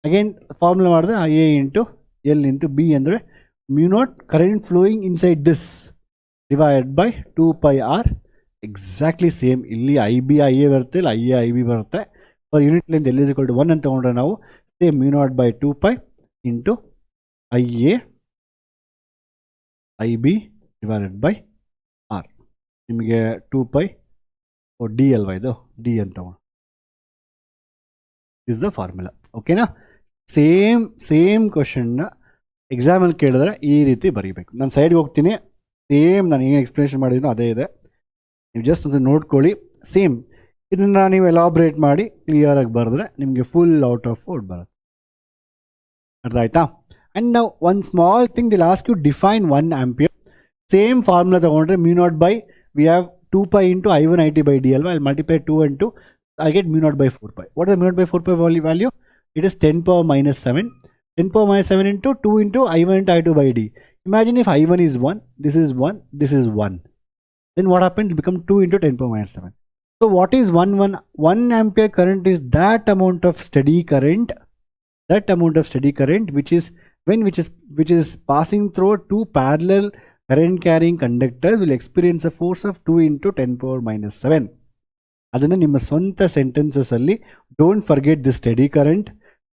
Again formula ಮಾಡಿದ್ರೆ IA into L into B ಅಂದರೆ mu naught current flowing inside this divided by 2 pi R. Exactly same. ಇಲ್ಲಿ IB IA ಬರುತ್ತೆ, ಇಲ್ಲಿ IA IB ಬರುತ್ತೆ. For unit length L is equal to 1 ಅಂತ ತಗೊಂಡ್ರೆ ನಾವು same mu naught by 2 pi into IA IB divided by R. ನಿಮಗೆ 2π D ಅಲ್ವಾ, ಇದು ಡಿ ಅಂತ ಇಸ್ ದ ಫಾರ್ಮುಲಾ. ಓಕೆನಾ? ಸೇಮ್ ಕ್ವಶನ್ನ ಎಕ್ಸಾಮಲ್ಲಿ ಕೇಳಿದ್ರೆ ಈ ರೀತಿ ಬರೀಬೇಕು. ನಾನು ಸೈಡ್ಗೆ ಹೋಗ್ತೀನಿ, ಸೇಮ್ ನಾನು ಏನು ಎಕ್ಸ್ಪ್ಲನೇಷನ್ ಮಾಡಿದ್ದೀನೋ ಅದೇ ಇದೆ, ನೀವು ಜಸ್ಟ್ ಒಂದು ನೋಡ್ಕೊಳ್ಳಿ. ಸೇಮ್ ಇದನ್ನು ನೀವು ಎಲಾಬ್ರೇಟ್ ಮಾಡಿ ಕ್ಲಿಯರಾಗಿ ಬರೆದ್ರೆ ನಿಮಗೆ ಫುಲ್ ಔಟ್ ಆಫ್ ಔಟ್ ಬರುತ್ತೆ. ಅರ್ಥ ಆಯ್ತಾ? ಆ್ಯಂಡ್ ನಾವು one small thing they'll ask you define 1 ampere. Same formula ತೊಗೊಂಡ್ರೆ μ0 by we have 2π into I1 IT by D ಅಲ್ವಾ, ಅಲ್ಲಿ multiply 2 and 2 I get μ0 by 4π. What is the μ0 by 4π value? It is 10 power minus 7. 10 power minus 7 into 2 into I1 into I2 by D. Imagine if I1 is 1, this is 1, this is 1. Then what happens? It becomes 2 into 10 power minus 7. So what is 1 ampere current is that amount of steady current, which is passing through two parallel current carrying conductors will experience a force of 2 into 10 power minus 7. ಅದನ್ನು ನಿಮ್ಮ ಸ್ವಂತ ಸೆಂಟೆನ್ಸಸ್ಸಲ್ಲಿ don't forget the study current,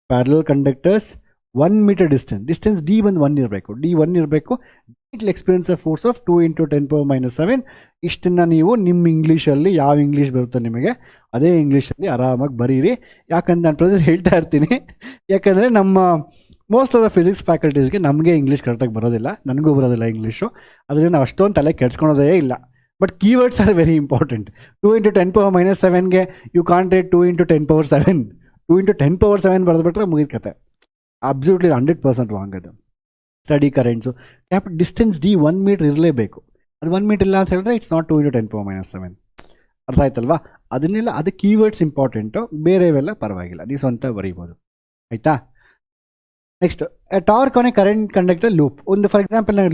parallel conductors, 1 metre distance D ಬಂದು 1 ಇರಬೇಕು, D 1 ಇರಬೇಕು. It will experience a force of 2 into 10 power minus 7. ಇಷ್ಟನ್ನು ನೀವು ನಿಮ್ಮ ಇಂಗ್ಲೀಷಲ್ಲಿ ಯಾವ ಇಂಗ್ಲೀಷ್ ಬರುತ್ತೆ ನಿಮಗೆ ಅದೇ ಇಂಗ್ಲೀಷಲ್ಲಿ ಆರಾಮಾಗಿ ಬರೀರಿ. ಯಾಕಂದ್ರೆ ನಾನು ಪ್ರೊಸೆಸ್ ಹೇಳ್ತಾ ಇರ್ತೀನಿ, ಯಾಕಂದರೆ ನಮ್ಮ ಮೋಸ್ಟ್ ಆಫ್ ದ ಫಿಸಿಕ್ಸ್ ಫ್ಯಾಕಲ್ಟೀಸ್ಗೆ ನಮಗೆ ಇಂಗ್ಲೀಷ್ ಕರೆಕ್ಟಾಗಿ ಬರೋದಿಲ್ಲ, ನನಗೂ ಬರೋದಿಲ್ಲ ಇಂಗ್ಲೀಷು. ಅದರಿಂದ ನಾವು ಅಷ್ಟೊಂದು ತಲೆ ಕೆಡ್ಸ್ಕೊಳೋದೇ ಇಲ್ಲ. But keywords are very important. 2 into 10 power minus 7ಗೆ you can't write 2 into 10 power 7. 2 into 10 power 7 ಬರೆದ್ಬಿಟ್ರೆ ಮುಗಿದ ಕತೆ. ಅಬ್ಸಲ್ಯೂಟ್ಲಿ 100% ರಾಂಗ್ ಅದು. ಸ್ಟಡಿ ಕರೆಂಟ್ಸು ಡಿಸ್ಟೆನ್ಸ್ ಡಿ 1 ಮೀಟರ್ ಇರಲೇಬೇಕು. ಅದು 1 ಮೀಟರ್ ಇಲ್ಲ ಅಂತ ಹೇಳಿದ್ರೆ it's not 2 into 10 power minus 7. ಅರ್ಥ ಆಯ್ತಲ್ವಾ? ಅದನ್ನೆಲ್ಲ ಅದು ಕೀವರ್ಡ್ಸ್ ಇಂಪಾರ್ಟೆಂಟು, ಬೇರೆವೆಲ್ಲ ಪರವಾಗಿಲ್ಲ, ನೀವು ಸ್ವಂತ ಬರೀಬೋದು. ಆಯಿತಾ? Next torque on A current conductor loop. ಒಂದು ಫಾರ್ ಎಕ್ಸಾಂಪಲ್ ನಾನು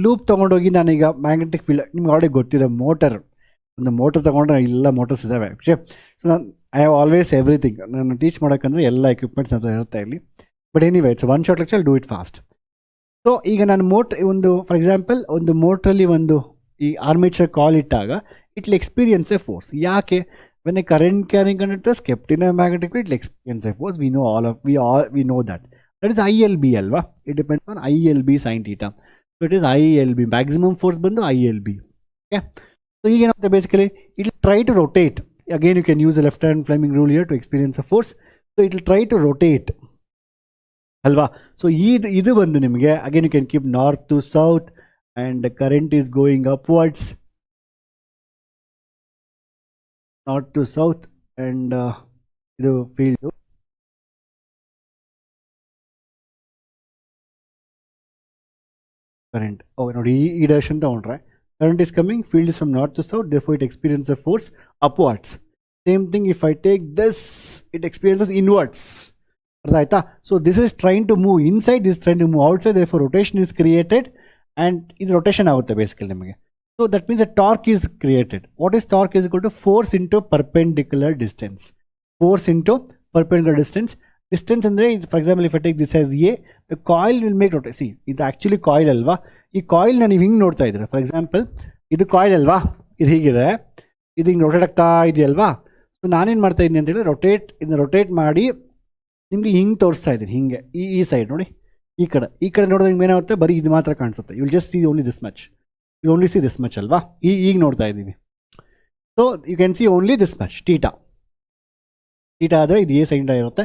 ಲೂಪ್ ತೊಗೊಂಡೋಗಿ ನಾನೀಗ ಮ್ಯಾಗ್ನೆಟಿಕ್ ಫೀಲ್ಡ್ ನಿಮ್ಗೆ ಆಲ್ರೆಡಿ ಗೊತ್ತಿದೆ, ಒಂದು ಮೋಟರ್ ತೊಗೊಂಡ್ರೆ ಎಲ್ಲ ಮೋಟರ್ಸ್ ಇದ್ದಾವೆ. So I have always everything. ನಾನು ಟೀಚ್ ಮಾಡೋಕ್ಕಂದ್ರೆ ಎಲ್ಲ ಎಕ್ವಿಪ್ಮೆಂಟ್ಸ್ ಅಂತ ಇರುತ್ತೆ ಇಲ್ಲಿ. But anyway it's one short lecture, do it fast. So ಈಗ ನಾನು ಫಾರ್ ಎಕ್ಸಾಂಪಲ್ ಒಂದು ಮೋಟ್ರಲ್ಲಿ ಈ ಆರ್ಮೇಚರ್ ಕಾಲ್ ಇಟ್ಟಾಗ it will experience a force. ಯಾಕೆ? when a current carrying conductor is kept in a magnetic field, it will experience a force. We know that. That is ILB alva. It depends on ILB sin theta. So it is ILB. Maximum force bandu ILB. Okay. So you can basically it will try to rotate. Again, you can use the left hand Fleming rule here to experience a force. So it will try to rotate. Alva. So idu bandu nimage again you can keep north to south and the current is going upwards. North to south and ಇದು field current. ನೋಡಿ ಈ direction ತಗೊಂಡ್ರೆ current is coming, field is from north to south, therefore it experiences a force upwards. Same thing if I take this, it experiences inwards. Right? So this is trying to move inside, this is trying to move outside, therefore rotation is created and ಇದು rotation ಆಗುತ್ತೆ basically ನಿಮಗೆ. So that means a torque is created. What is torque? Is equal to force into perpendicular distance. Force into perpendicular distance. Distance ಅಂದರೆ, for example, if I take this as A, the coil will make rotate. See, ಇದು actually coil ಅಲ್ವಾ? ಈ ಕಾಯಿಲ್ನ ನೀವು ಹಿಂಗೆ ನೋಡ್ತಾ ಇದ್ದೀರಾ. For example ಇದು coil ಅಲ್ವಾ, ಇದು ಹೀಗಿದೆ, ಇದು ಹಿಂಗೆ ರೊಟೇಟ್ ಆಗ್ತಾ ಇದೆಯಲ್ವಾ. ಸೊ ನಾನೇನು ಮಾಡ್ತಾ ಇದ್ದೀನಿ ಅಂತೇಳಿ ರೊಟೇಟ್ ಮಾಡಿ ನಿಮಗೆ ಹಿಂಗೆ ತೋರಿಸ್ತಾ ಇದ್ದೀನಿ. ಹಿಂಗೆ ಈ ಸೈಡ್ ನೋಡಿ, ಈ ಕಡೆ ನೋಡಿದಾಗ ನಿಮ್ಗೆ ಏನಾಗುತ್ತೆ, ಬರೀ ಇದು ಮಾತ್ರ ಕಾಣಿಸುತ್ತೆ. You will just see only this much. You only see this much ಅಲ್ವಾ, ಈಗ ನೋಡ್ತಾ ಇದ್ದೀವಿ. So you can see only this much. Theta ಆದರೆ ಇದು ಎ ಸೈಡ್ ಇರುತ್ತೆ.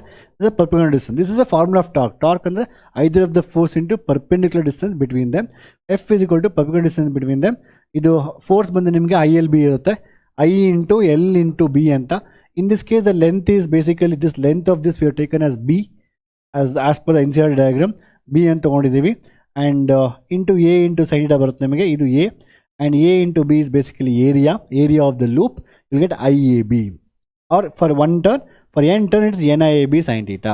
Perpendicular distance. This is a formula of torque. Torque ಅಂದರೆ either of the force into perpendicular distance between them. F is equal to perpendicular distance between them. ಇದು force ಬಂದು ನಿಮಗೆ ILB ಇರುತ್ತೆ, I into L into B ಅಂತ. In this case the length is basically this length of this we have taken as B as per the NCERT diagram. B ಅಂತ ತೊಗೊಂಡಿದ್ದೀವಿ. And into A into sin theta ಬರುತ್ತೆ ನಿಮಗೆ, ಇದು A. And A into B is basically area of the loop. You will get IAB. Or for one turn, for n turn it's NIAB sin theta.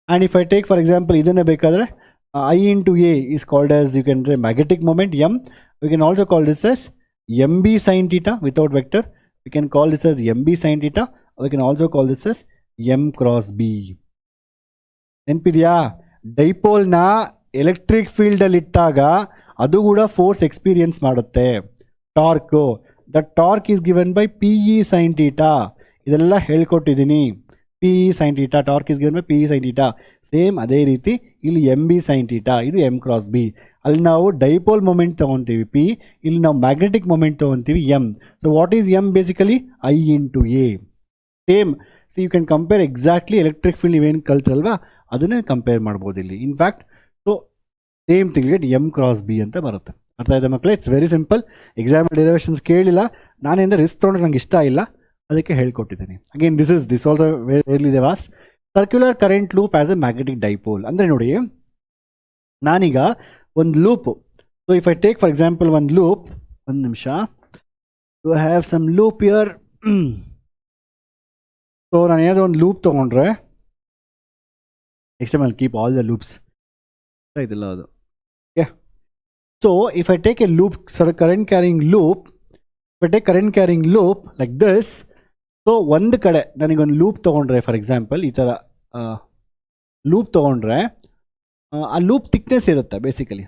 And if I take for example idana bekadre I into A is called as, you can say, magnetic moment M. We can also call this as MB sin theta without vector. We can call this as MB sin theta. We can also call this as M cross B. ನೆನಪಿದೆಯಾ? ಡೈಪೋಲ್ನ electric ಫೀಲ್ಡಲ್ಲಿ ಇಟ್ಟಾಗ ಅದು ಕೂಡ force experience ಮಾಡುತ್ತೆ, torque. The torque is given by PE sin theta. ಇದೆಲ್ಲ ಹೇಳ್ಕೊಟ್ಟಿದ್ದೀನಿ. P E sine theta, torque is given by P E sine theta. Same ಅದೇ ರೀತಿ ಇಲ್ಲಿ ಎಮ್ ಬಿ ಸೈನ್ ಟೀಟಾ, ಇದು ಎಮ್ ಕ್ರಾಸ್ ಬಿ. ಅಲ್ಲಿ ನಾವು dipole moment ತೊಗೊತೀವಿ P, ಇಲ್ಲಿ ನಾವು ಮ್ಯಾಗ್ನೆಟಿಕ್ ಮೊಮೆಂಟ್ ತೊಗೊತೀವಿ M. So what is M? Basically I into A. Same see you can compare exactly electric field ನೀವೇನು ಕಲ್ತ್ರಲ್ವಾ ಅದನ್ನೇ ಕಂಪೇರ್ ಮಾಡ್ಬೋದು ಇಲ್ಲಿ. In fact so same thing get M cross B ಅಂತ ಬರುತ್ತೆ. ಅರ್ಥ ಆಯ್ತಾ ಮಕ್ಕಳೇ? It's very simple. Exam derivations ಕೇಳಿಲ್ಲ, ನಾನಿಂದ ರಿಸ್ಕ್ ತೊಗೊಂಡ್ರೆ ನಂಗೆ ಇಷ್ಟ ಇಲ್ಲ, ಅದಕ್ಕೆ ಹೇಳ್ಕೊಟ್ಟಿದ್ದೀನಿ. Again this also very vast. Circular current loop as a magnetic dipole ಅಂದರೆ ನೋಡಿ, ನಾನೀಗ ಒಂದು loop, so if I take for example ಒಂದು ಲೂಪ್, ಒಂದು ನಿಮಿಷ, you have some loop here. So ನಾನು ಏನಾದರೂ ಒಂದು ಲೂಪ್ ತೊಗೊಂಡ್ರೆ, next time I keep all the loops, ಇದಿಲ್ಲ ಅದು. Okay, so if I take A loop, current carrying loop, if I take current carrying loop like this, so ಒಂದು ಕಡೆ ನನಗೊಂದು loop ತೊಗೊಂಡ್ರೆ, ಫಾರ್ ಎಕ್ಸಾಂಪಲ್ ಈ ಥರ ಲೂಪ್ ತೊಗೊಂಡ್ರೆ, ಆ ಲೂಪ್ ಥಿಕ್ನೆಸ್ ಇರುತ್ತೆ basically.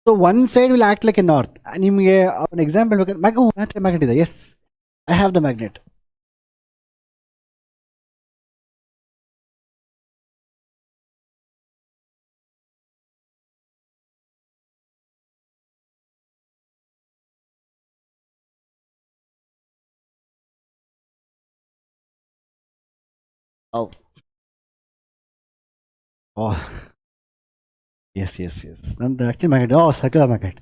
So one side will act like a north. ನಿಮಗೆ ಒಂದು ಎಕ್ಸಾಂಪಲ್ ಬೇಕಾದ್ರೆ ಮ್ಯಾಗ್ನೆಟ್ ಇದೆ. Yes, I have the magnet. Oh. Oh. Yes. Then actually magnet. Oh, circular magnet.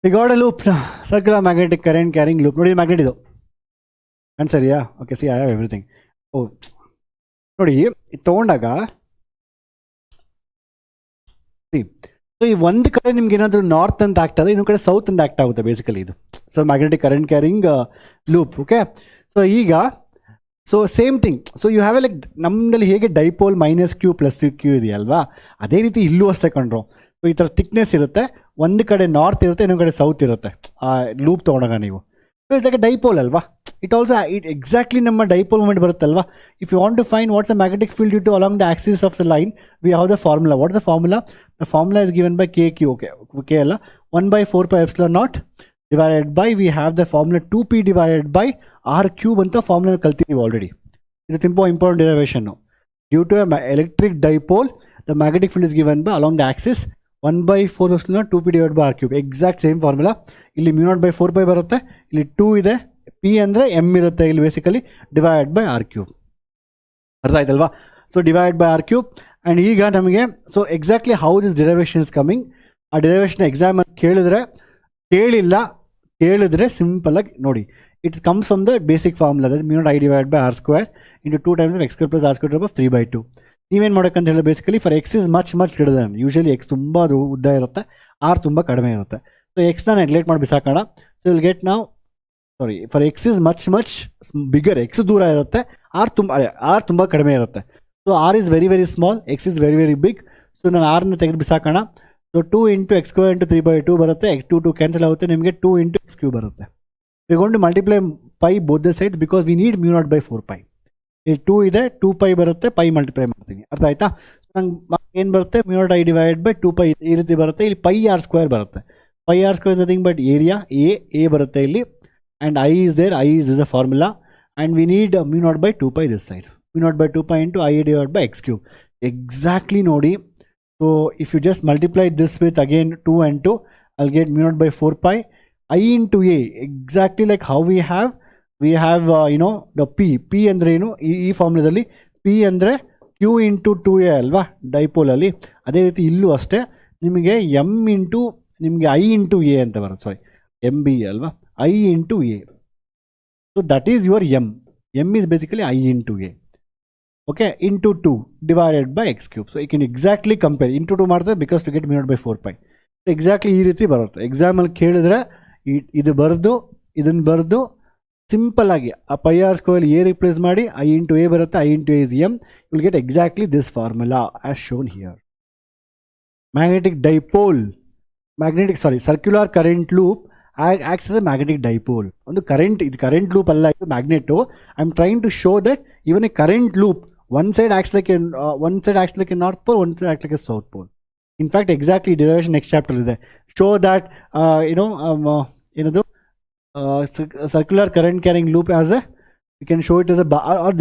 We got a loop now. Circular magnetic current carrying loop. Nodi magnet idu. Answer, yeah. Okay, see, I have everything. Oh. Nodi, ಇದು ತಗೊಂಡಾಗ so ಈ ಒಂದು ಕಡೆ ನಿಮ್ಗೆ ಏನಾದರೂ north ಅಂತ ಆಗ್ತದೆ, ಇನ್ನೊಂದು ಕಡೆ ಸೌತ್ ಅಂತ ಆಕ್ಟ್ ಆಗುತ್ತೆ ಬೇಸಿಕಲಿ ಇದು. So magnetic current carrying loop. Okay, so ಈಗ so same thing. So you have a like ನಮ್ಮಲ್ಲಿ ಹೇಗೆ dipole minus Q plus Q ಇದೆಯಲ್ವಾ, ಅದೇ ರೀತಿ ಇಲ್ಲೂ ಅಷ್ಟೇ ಕಂಡ್ರು. ಸೊ ಈ ಥರ ಥಿಕ್ನೆಸ್ ಇರುತ್ತೆ, ಒಂದು ಕಡೆ ನಾರ್ತ್ ಇರುತ್ತೆ, ಇನ್ನೊಂದು ಕಡೆ ಸೌತ್ ಇರುತ್ತೆ ಆ ಲೂಪ್ ತೊಗೊಂಡಾಗ ನೀವು. So it's like a dipole ಅಲ್ವಾ. ಇಟ್ ಆಲ್ಸೋ ಇಟ್ ಎಕ್ಸಾಕ್ಟ್ಲಿ ನಮ್ಮ ಡೈಪೋಲ್ ಮೂಮೆಂಟ್ ಬರುತ್ತಲ್ವಾ. If you want to find what's the magnetic field due to along the axis of the line, we have the formula. What the formula? The formula is given by K Q. Okay ಅಲ್ಲ, 1/4πε0 divided by, we have the formula 2p divided by R cube ಅಂತ formula ಕಲ್ತೀವಿ already. ಇದು ತುಂಬ important ಡೆರಿವೇಷನ್ನು. Due to electric dipole the magnetic field is given by along the axis 1/4 2p divide by R cube. Exact same formula. ಇಲ್ಲಿ μ0/4π ಬರುತ್ತೆ, ಇಲ್ಲಿ 2 ಇದೆ, P ಅಂದರೆ M ಇರುತ್ತೆ ಇಲ್ಲಿ basically, divide by R cube. ಅರ್ಥ ಆಯ್ತಲ್ವಾ? So divide by R cube. And ಈಗ ನಮಗೆ so exactly how this derivation is coming. ಆ ಡಿರೈವೇಷನ್ ಎಕ್ಸಾಮಲ್ಲಿ ಕೇಳಿದ್ರೆ ಸಿಂಪಲಾಗಿ ನೋಡಿ, it comes from the basic formula, that μ0 I divide by R square into 2 times of x square plus r square of 3/2. ನೀವೇನು ಮಾಡೋಕ್ಕಂತ ಹೇಳಿ basically for X is much greater than, usually X ತುಂಬ ಉದ್ದ ಇರುತ್ತೆ, R ತುಂಬ ಕಡಿಮೆ ಇರುತ್ತೆ. So ಎಕ್ಸ್ನ neglect ಮಾಡಿ ಬಿಸಾಕೋಣ. ಸೊ ವಿಲ್ ಗೆಟ್ ನಾವು sorry for X is much bigger, X ದೂರ ಇರುತ್ತೆ, ಆರ್ ತುಂಬ ಕಡಿಮೆ ಇರುತ್ತೆ. So R is very small, X is very big. So ನಾನು ಆರ್ನ ತೆಗೆದು ಬಿಸಾಕೋಣ. So 2 into x square into 3/2 ಬರುತ್ತೆ, 2 ಕ್ಯಾನ್ಸಲ್ ಆಗುತ್ತೆ, ನಿಮಗೆ 2 ಇಂಟು x³ ಬರುತ್ತೆ. We gonna to multiply pi both the sides because we need μ0/4π. ಇಲ್ಲಿ 2 ಇದೆ, 2π ಬರುತ್ತೆ, ಪೈ ಮಲ್ಟಿಪ್ಲೈ ಮಾಡ್ತೀನಿ. ಅರ್ಥ ಆಯ್ತಾ? ನಂಗೆ ಏನು ಬರುತ್ತೆ, μ0 I ಡಿವೈಡ್ ಬೈ 2π ಈ ರೀತಿ ಬರುತ್ತೆ. ಇಲ್ಲಿ ಪೈ ಆರ್ ಸ್ಕ್ವೇರ್ ಬರುತ್ತೆ. Pi R square is nothing but area, A ಬರುತ್ತೆ ಇಲ್ಲಿ, and I is there, I is a formula, and we need μ0/2π this side, μ0/2π into I divide by x³ exactly ನೋಡಿ. So if you just multiply this with again 2 and 2, I'll get μ0/4π I into a, exactly like how we have the p ಅಂದರೆ ಏನು ಈ ಫಾರ್ಮುಲಾದಲ್ಲಿ, p ಅಂದರೆ q into 2a ಅಲ್ವಾ ಡೈಪೋಲಲ್ಲಿ. ಅದೇ ರೀತಿ ಇಲ್ಲೂ ಅಷ್ಟೇ ನಿಮಗೆ m ಇಂಟು ನಿಮಗೆ I ಇಂಟು a ಅಂತ ಬರುತ್ತೆ, ಸಾರಿ MB ಅಲ್ವಾ, I into a. So that is your m is basically I into a. Okay, into 2 divided by x³. So you can exactly compare, into 2 ಮಾಡ್ತಾರೆ because to get μ0/4π. Exactly ಈ ರೀತಿ ಬರುತ್ತೆ. ಎಕ್ಸಾಮಲ್ಲಿ ಕೇಳಿದ್ರೆ ಇದು ಇದನ್ನು ಬರೆದು ಸಿಂಪಲ್ ಆಗಿ ಆ pi R square A replace ಮಾಡಿ I ಇಂಟು ಎ ಬರುತ್ತೆ, I into A is M. You will get exactly this formula as shown here. Magnetic dipole, circular current loop acts as a magnetic dipole. ಒಂದು current loop ಅಲ್ಲ, ಇದು magnet. I am trying to show that even a current loop, one side acts like a north pole, one side acts like a south pole. In fact, exactly derivation next chapter ಇದೆ. Show that circular current carrying loop as a we can show it as a bar, or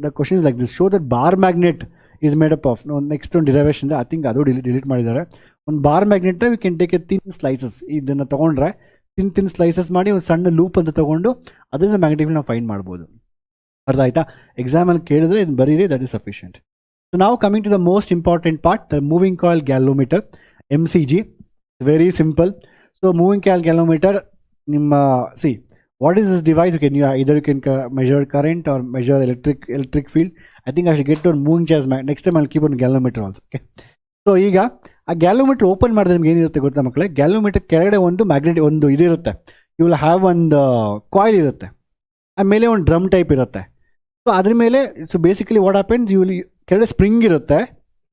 the question is like this: show that bar magnet is made up of. No, next one derivation, I think adu delete ಮಾಡಿದ್ದಾರೆ. ಒಂದು bar magnet we can take A thin slices, ಇದನ್ನು ತೊಗೊಂಡ್ರೆ thin slices ಮಾಡಿ ಒಂದು ಸಣ್ಣ loop ಅಂತ ತೊಗೊಂಡು ಅದರಿಂದ ಮ್ಯಾಗ್ನೆಟಿಕ್ ನಾವು ಫೈಂಡ್ ಮಾಡ್ಬೋದು. ಅರ್ಥ ಆಯ್ತಾ? ಎಕ್ಸಾಮಲ್ಲಿ ಕೇಳಿದ್ರೆ ಇದು ಬರೀರಿ, ದಟ್ ಇಸ್ ಸಫಿಷಿಯಂಟ್. ಸೊ ನಾವು coming to the most important part, the moving coil galvanometer, MCG. Very simple. So moving coil galvanometer, ನಿಮ್ಮ what is this device? Either you can measure current or measure electric field. I think I should get to moving charge. Next time I'll keep on galvanometer also. Okay. So ಈಗ ಆ galvanometer open ಮಾಡಿದ್ರೆ ನಿಮ್ಗೆ ಏನಿರುತ್ತೆ ಗೊತ್ತಾ ಮಕ್ಕಳೇ? Galvanometer ಕೆಳಗಡೆ ಒಂದು magnet ಒಂದು ಇದಿರುತ್ತೆ, ಯು ವಿಲ್ ಹ್ಯಾವ್ ಒಂದು ಕಾಯಿಲ್ ಇರುತ್ತೆ, ಆಮೇಲೆ ಒಂದು ಡ್ರಮ್ ಟೈಪ್ ಇರುತ್ತೆ. ಸೊ ಅದ್ರ ಮೇಲೆ so basically what happens, you will ಕೆಳಗಡೆ ಸ್ಪ್ರಿಂಗ್ ಇರುತ್ತೆ,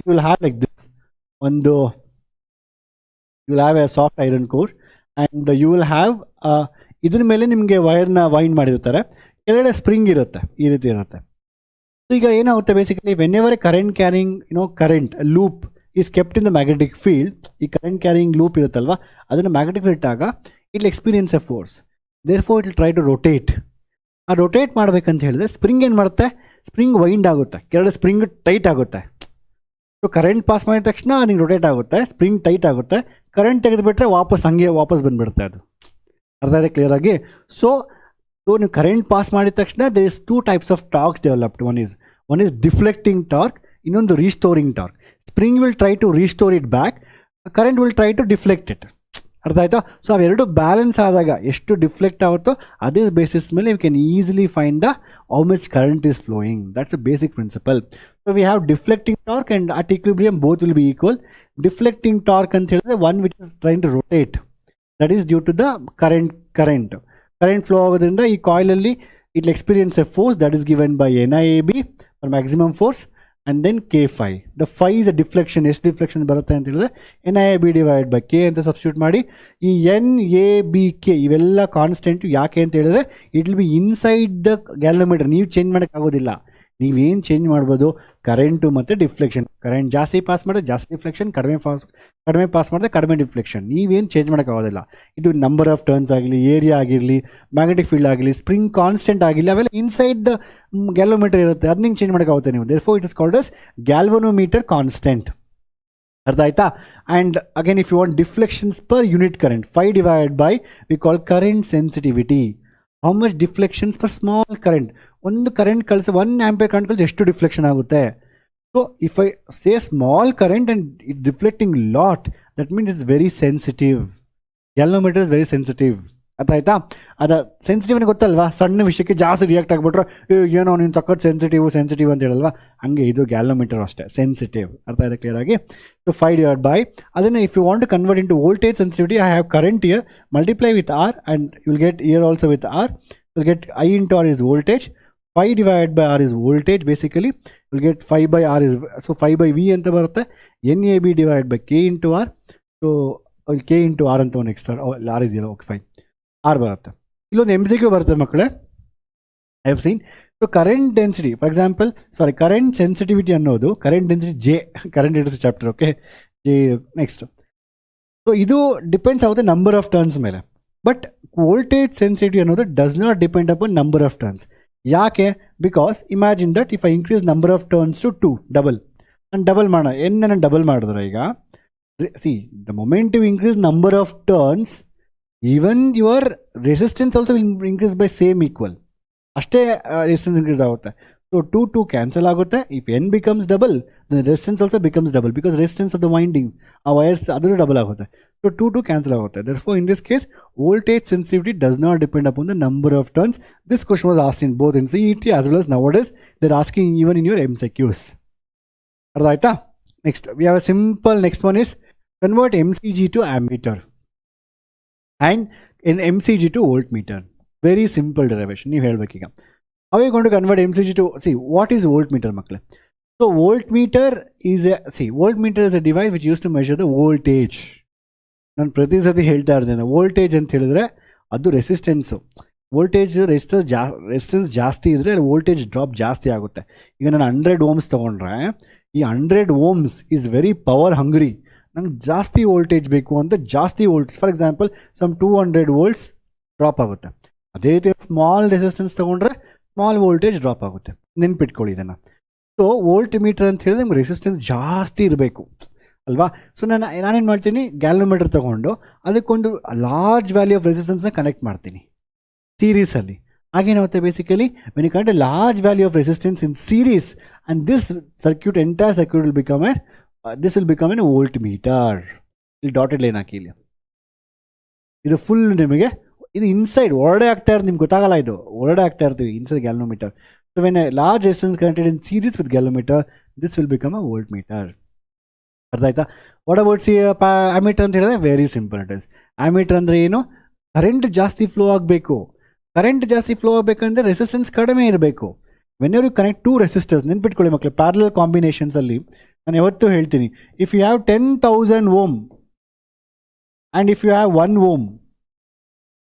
you will have like this ಒಂದು, you will have a soft iron core and you will have ಇದ್ರ ಮೇಲೆ ನಿಮಗೆ ವೈರ್ನ ವೈಂಡ್ ಮಾಡಿರ್ತಾರೆ, ಕೆಳಗಡೆ ಸ್ಪ್ರಿಂಗ್ ಇರುತ್ತೆ, ಈ ರೀತಿ ಇರುತ್ತೆ. ಸೊ ಈಗ ಏನಾಗುತ್ತೆ basically whenever current carrying current loop is kept in the magnetic field, ಈ ಕರೆಂಟ್ ಕ್ಯಾರಿಂಗ್ ಲೂಪ್ ಇರುತ್ತಲ್ವ ಅದನ್ನು ಮ್ಯಾಗ್ನೆಟಿಕ್ ಫೀಲ್ಡ್ ಆಗ it experience a force, therefore it will try to rotate. ಆ ರೊಟೇಟ್ ಮಾಡಬೇಕಂತ ಹೇಳಿದ್ರೆ spring ಏನು ಮಾಡುತ್ತೆ, spring wind ಆಗುತ್ತೆ, ಕೆಳಗಡೆ ಸ್ಪ್ರಿಂಗ್ ಟೈಟ್ ಆಗುತ್ತೆ. ಸೊ ಕರೆಂಟ್ ಪಾಸ್ ಮಾಡಿದ ತಕ್ಷಣ ನಿಂಗೆ ರೊಟೇಟ್ ಆಗುತ್ತೆ, ಸ್ಪ್ರಿಂಗ್ ಟೈಟ್ ಆಗುತ್ತೆ, ಕರೆಂಟ್ ತೆಗೆದುಬಿಟ್ರೆ ವಾಪಸ್ ಬಂದುಬಿಡುತ್ತೆ ಅದು. ಅರ್ಥ ಇದೆ ಕ್ಲಿಯರ್ ಆಗಿ? ಸೊ ನೀವು ಕರೆಂಟ್ ಪಾಸ್ ಮಾಡಿದ ತಕ್ಷಣ there is 2 types of torques developed. One is deflecting torque, ಇನ್ನೊಂದು restoring torque. Spring will try to restore it back, current will try to deflect it. ಅರ್ಥ ಆಯ್ತಾ? ಸೊ ಅವೆರಡು ಬ್ಯಾಲೆನ್ಸ್ ಆದಾಗ ಎಷ್ಟು ಡಿಫ್ಲೆಕ್ಟ್ ಆಗುತ್ತೋ ಅದೇ ಬೇಸಿಸ್ ಮೇಲೆ you can easily find the how much current is flowing. That's a basic principle. So we have deflecting torque and at equilibrium both will be equal. Deflecting torque ಅಂತ ಹೇಳಿದ್ರೆ one which is trying to rotate, that is due to the current flow ಆಗೋದ್ರಿಂದ ಈ ಕಾಯಿಲಲ್ಲಿ it will experience a force that is given by NIAB for maximum force and then K phi. The phi is a deflection. ಎಷ್ಟು deflection ಬರುತ್ತೆ ಅಂತ ಹೇಳಿದ್ರೆ NIAB divided by K ಅಂತ substitute ಮಾಡಿ, ಈ NABK ಇವೆಲ್ಲ ಕಾನ್ಸ್ಟೆಂಟ್. ಯಾಕೆ ಅಂತ ಹೇಳಿದ್ರೆ it will be inside the galvanometer, ನೀವು ಚೇಂಜ್ ಮಾಡೋಕ್ಕಾಗೋದಿಲ್ಲ. ನೀವೇನು ಚೇಂಜ್ ಮಾಡ್ಬೋದು, ಕರೆಂಟು ಮತ್ತು ಡಿಫ್ಲೆಕ್ಷನ್. ಕರೆಂಟ್ ಜಾಸ್ತಿ ಪಾಸ್ ಮಾಡಿದ್ರೆ ಜಾಸ್ತಿ ಡಿಫ್ಲೆಕ್ಷನ್, ಕಡಿಮೆ ಪಾಸ್ ಮಾಡಿದ್ರೆ ಕಡಿಮೆ ಡಿಫ್ಲೆಕ್ಷನ್. ನೀವೇನು ಚೇಂಜ್ ಮಾಡೋಕ್ಕಾಗೋದಿಲ್ಲ. ಇದು ನಂಬರ್ ಆಫ್ ಟರ್ನ್ಸ್ ಆಗಲಿ, ಏರಿಯಾ ಆಗಿರಲಿ, ಮ್ಯಾಗ್ನೆಟಿಕ್ ಫೀಲ್ಡ್ ಆಗಲಿ, ಸ್ಪ್ರಿಂಗ್ ಕಾನ್ಸ್ಟೆಂಟ್ ಆಗಿರಲಿ, ಅವೆಲ್ಲ ಇನ್ಸೈಡ್ ದ ಗ್ಯಾಲೋಮೀಟರ್ ಇರುತ್ತೆ, ಅದನ್ನ ಚೇಂಜ್ ಮಾಡೋಕ್ಕಾಗುತ್ತೆ ನೀವು. Therefore it is called as galvanometer constant. ಅರ್ಥ ಆಯ್ತಾ? And again if you want deflections per unit current, 5 divided by we call current sensitivity. How much deflections for small current, ಒಂದು current ಕಳಿಸಿ 1 ampere current ಕಳಿಸಿ ಎಷ್ಟು deflection ಆಗುತ್ತೆ. So if I say small current and it deflecting lot, that means it's very sensitive. Galvanometer is very sensitive. ಅರ್ಥ ಆಯ್ತಾ? ಅದು sensitive ಗೊತ್ತಲ್ವಾ, ಸಣ್ಣ ವಿಷಯಕ್ಕೆ ಜಾಸ್ತಿ ರಿಯಾಕ್ಟ್ ಆಗಿಬಿಟ್ರೆ ಏನೋ ನೀನು ತಕ್ಕದ್ದು ಸೆನ್ಸಿಟಿವ್ ಅಂತ ಹೇಳಲ್ವಾ, ಹಂಗೆ ಇದು ಗ್ಯಾಲೋಮೀಟರ್ ಅಷ್ಟೇ, ಸೆನ್ಸಿಟಿವ್. ಅರ್ಥ ಆಯ್ತಾ ಕ್ಲಿಯರ್ ಆಗಿ? ಸೊ 5 divided by ಅದನ್ನು if you want to convert into voltage sensitivity, I have current here, multiply with R and you will get here also with R, you will get I into R is voltage, 5 divided by R is voltage. Basically you will get 5 by R is, so 5 by V ಅಂತ ಬರುತ್ತೆ, NAB divided by K into R. So K into R ಅಂತ ಒಂದು extra R ಇದೆಯಲ್ಲ, okay fine, R ಬರುತ್ತೆ. ಇಲ್ಲೊಂದು MCQ ಬರುತ್ತೆ ಮಕ್ಕಳೇ, I have seen. So current density for example, current sensitivity ಅನ್ನೋದು ಕರೆಂಟ್ ಡೆನ್ಸಿಟಿ J, ಕರೆಂಟ್ ಇರುತ್ತೆ chapter, okay J next. So ಇದು ಡಿಪೆಂಡ್ಸ್ ಆಗುತ್ತೆ ನಂಬರ್ ಆಫ್ ಟರ್ನ್ಸ್ ಮೇಲೆ, ಬಟ್ ವೋಲ್ಟೇಜ್ ಸೆನ್ಸಿಟಿವಿಟಿ ಅನ್ನೋದು does not depend upon number of turns. ಯಾಕೆ? Because imagine that if I increase number of turns to 2, ನಾನು double ಮಾಡೋಣ, ನಾನು double ಮಾಡಿದ್ರೆ ಈಗ the moment you increase number of turns, even your resistance also will increase by same equal. ಅಷ್ಟೇ resistance increase ಆಗುತ್ತೆ. So 2 cancel ಆಗುತ್ತೆ. If n becomes double, then resistance also becomes double, because resistance of the winding, ಆ wires ಅದು double ಆಗುತ್ತೆ. So 2 cancel ಆಗುತ್ತೆ. Therefore in this case voltage sensitivity does not depend upon the number of turns. This question was asked in both in CET as well as nowadays they're asking even in your MCQs. ಅರ್ಥ ಆಯ್ತಾ? Next we have a simple next one is convert MCG to ammeter and in MCG to voltmeter. Very simple derivation. ನೀವು ಹೇಳಬೇಕೀಗ. How are you going to convert MCG to, what is voltmeter ಮಕ್ಕಳೇ? So voltmeter is a device which used to measure the voltage. ನಾನು ಪ್ರತಿ ಸತಿ ಹೇಳ್ತಾ ಇರ್ತೇನೆ, voltage ಅಂತ ಹೇಳಿದ್ರೆ ಅದು ರೆಸಿಸ್ಟೆನ್ಸು. ರೆಸಿಸ್ಟೆನ್ಸ್ ಜಾಸ್ತಿ ಇದ್ದರೆ ವೋಲ್ಟೇಜ್ ಡ್ರಾಪ್ ಜಾಸ್ತಿ ಆಗುತ್ತೆ. ಈಗ ನಾನು 100 ohms ತೊಗೊಂಡ್ರೆ ಈ 100 ohms is very power hungry. ನಂಗೆ ಜಾಸ್ತಿ ವೋಲ್ಟೇಜ್ ಬೇಕು ಅಂತ ಜಾಸ್ತಿ voltage, for example some 200 volts drop ಆಗುತ್ತೆ. ಅದೇ ರೀತಿ ಸ್ಮಾಲ್ ರೆಸಿಸ್ಟೆನ್ಸ್ ತೊಗೊಂಡ್ರೆ ಸ್ಮಾಲ್ ವೋಲ್ಟೇಜ್ ಡ್ರಾಪ್ ಆಗುತ್ತೆ. ನೆನ್ಪಿಟ್ಕೊಳ್ಳಿ ಇದನ್ನು. ಸೊ ವೋಲ್ಟ್ ಮೀಟರ್ ಅಂತ ಹೇಳಿದ್ರೆ ನಿಮ್ಗೆ ರೆಸಿಸ್ಟೆನ್ಸ್ ಜಾಸ್ತಿ ಇರಬೇಕು ಅಲ್ವಾ. ಸೊ ನಾನೇನು ಮಾಡ್ತೀನಿ, ಗ್ಯಾಲೋಮೀಟರ್ ತೊಗೊಂಡು ಅದಕ್ಕೊಂದು ಲಾರ್ಜ್ ವ್ಯಾಲ್ಯೂ ಆಫ್ ರೆಸಿಸ್ಟೆನ್ಸ್ನ ಕನೆಕ್ಟ್ ಮಾಡ್ತೀನಿ ಸೀರೀಸಲ್ಲಿ. ಆಗೇನಾಗುತ್ತೆ basically when you connect a large value of resistance in series and this circuit entire circuit will become an voltmeter. ಇಲ್ಲಿ ಡಾಟೆಡ್ ಲೈನ್ ಹಾಕಿ, ಇಲ್ಲಿ ಇದು ಫುಲ್ ನಿಮಗೆ ಇದು ಇನ್ಸೈಡ್ ಹೊರಡೆ ಆಗ್ತಾ ಇರೋದು ನಿಮ್ಗೆ ಗೊತ್ತಾಗಲ್ಲ, ಇದು ಹೊರಡೆ ಆಗ್ತಾ ಇರ್ತೀವಿ inside galvanometer. So when A large resistance connected in series with galvanometer this will become a volt meter. ಅರ್ಥ ಆಯ್ತಾ? ವಾಟ್ ಅಬೌಟ್ ಆಮೀಟರ್ ಅಂತ ಹೇಳಿದ್ರೆ very simple it is. Ammeter ಅಂದರೆ ಏನು? ಕರೆಂಟ್ ಜಾಸ್ತಿ ಫ್ಲೋ ಆಗಬೇಕು. ಕರೆಂಟ್ ಜಾಸ್ತಿ ಫ್ಲೋ ಆಗಬೇಕಂದ್ರೆ ರೆಸಿಸ್ಟೆನ್ಸ್ ಕಡಿಮೆ ಇರಬೇಕು. When you connect two resistors, ನೆನ್ಪಿಟ್ಕೊಳ್ಳಿ ಮಕ್ಕಳು, ಪ್ಯಾರಲಲ್ ಕಾಂಬಿನೇಷನ್ಸಲ್ಲಿ ನಾನು ಯಾವತ್ತೂ ಹೇಳ್ತೀನಿ, if you have 10,000 ohm and if you have 1 ohm,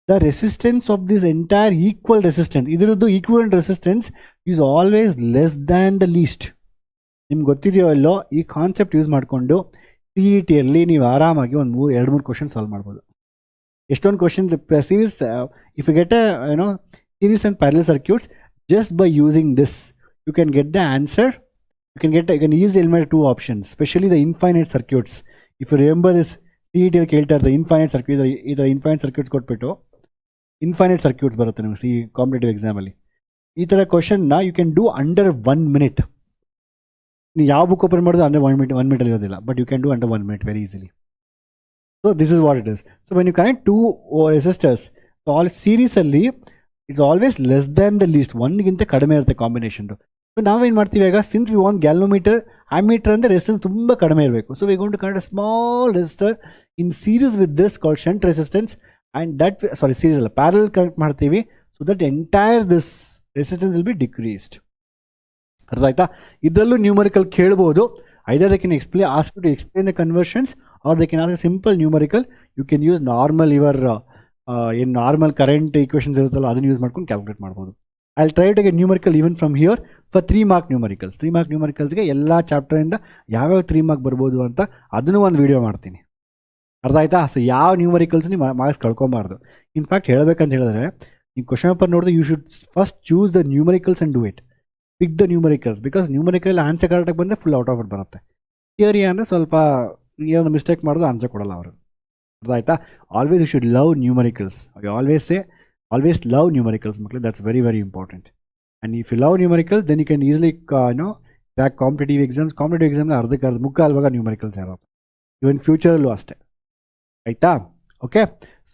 the resistance of this entire equal resistance, ಇದರದ್ದು equivalent resistance is always less than the least. ನಿಮ್ಗೆ ಗೊತ್ತಿದೆಯೋ ಇಲ್ಲೋ, ಈ ಕಾನ್ಸೆಪ್ಟ್ ಯೂಸ್ ಮಾಡಿಕೊಂಡು ಸಿ ಇ ಟಿಯಲ್ಲಿ ನೀವು ಆರಾಮಾಗಿ ಒಂದು 2-3 ಕ್ವಶನ್ ಸಾಲ್ವ್ ಮಾಡ್ಬೋದು. ಎಷ್ಟೊಂದು questions series, if you get series and parallel circuits, just by using this you can get the answer. You can ease eliminate 2 options, specially the infinite circuits. If you remember this, C E ಟಿಯಲ್ಲಿ ಕೇಳ್ತಾ ಇರ್ತಾರೆ infinite circuit, ಈ ಥರ infinite circuits ಕೊಟ್ಬಿಟ್ಟು infinite circuits ಬರುತ್ತೆ ನಿಮಗೆ ಸಿ competitive ಎಕ್ಸಾಮಲ್ಲಿ. ಈ ಥರ ಕ್ವಶನ್ನ you can do under 1 minute. ನೀವು ಯಾವ ಬುಕ್ ಓಪನ್ ಮಾಡೋದು ಅಂಡರ್ 1 minute ಇರೋದಿಲ್ಲ, but you can do under 1 minute very easily. So this is what it is. So when you connect 2 resistors all ಸೀರೀಸಲ್ಲಿ, it's always less than the least, 1ಗಿಂತ ಕಡಿಮೆ ಇರುತ್ತೆ ಕಾಂಬಿನೇಷನ್ದು. So ನಾವೇನು ಮಾಡ್ತೀವಿ ಈಗ, since we want galvanometer, ammeter ಅಂದರೆ resistance ತುಂಬ ಕಡಿಮೆ ಇರಬೇಕು. So we going to connect a small resistor in series with this called shunt resistance, and that series ಅಲ್ಲ ಪ್ಯಾರಲ್ ಕನೆಕ್ಟ್ ಮಾಡ್ತೀವಿ. So that entire this resistance will be decreased. ಅರ್ಥ ಆಯ್ತಾ? ಇದರಲ್ಲೂ numerical ಕೇಳ್ಬೋದು. Either they can ask to explain the conversions, or they can ask simple numerical. You can use normal ಏನು normal current equations ಇರುತ್ತಲ್ಲ ಅದನ್ನು use ಮಾಡ್ಕೊಂಡು calculate ಮಾಡ್ಬೋದು. I will try to get numerical even from here for 3 mark numericals. 3 mark ನ್ಯೂಮರಿಕಲ್ಸ್ಗೆ ಎಲ್ಲ ಚಾಪ್ಟರಿಂದ ಯಾವ್ಯಾವ 3 mark ಬರ್ಬೋದು ಅಂತ ಅದನ್ನು ಒಂದು ವೀಡಿಯೋ ಮಾಡ್ತೀನಿ. ಅರ್ಥ ಆಯ್ತಾ? ಸೊ ಯಾವ ನ್ಯೂಮರಿಕಲ್ಸ್ ನೀವು ಮಾರ್ಕ್ಸ್ ಕಳ್ಕೊಬಾರ್ದು. ಇನ್ಫ್ಯಾಕ್ಟ್ ಹೇಳಬೇಕಂತ ಹೇಳಿದ್ರೆ, ನೀವು ಕ್ವಶನ್ ಪೇಪರ್ ನೋಡಿದ್ರೆ you should first choose the numericals and do it. Pick the numericals, because numerical answer ಕರೆಕ್ಟಾಗಿ ಬಂದರೆ ಫುಲ್ ಔಟ್ ಆಫ್ ಇಟ್ ಬರುತ್ತೆ. ಥಿಯರಿ ಅಂದರೆ ಸ್ವಲ್ಪ ಏನೋ ಮಿಸ್ಟೇಕ್ ಮಾಡೋದು ಆನ್ಸರ್ ಕೊಡಲ್ಲ ಅವರು. ಅರ್ಥ ಆಯ್ತಾ? Always you should love numericals. I always love numericals ಮಕ್ಕಳು. That's very very important. And if you love numericals then you can easily crack competitive exams. Competitive ಎಕ್ಸಾಮ್ನ ಅರ್ಧಕ್ಕೆ ಮುಕ್ಕಾಲ್ವಾಗ ನ್ಯೂಮರಿಕಲ್ಸ್ ಇರೋದು, ಇವನ್ ಫ್ಯೂಚರಲ್ಲೂ ಅಷ್ಟೇ. ಆಯಿತಾ? ಓಕೆ.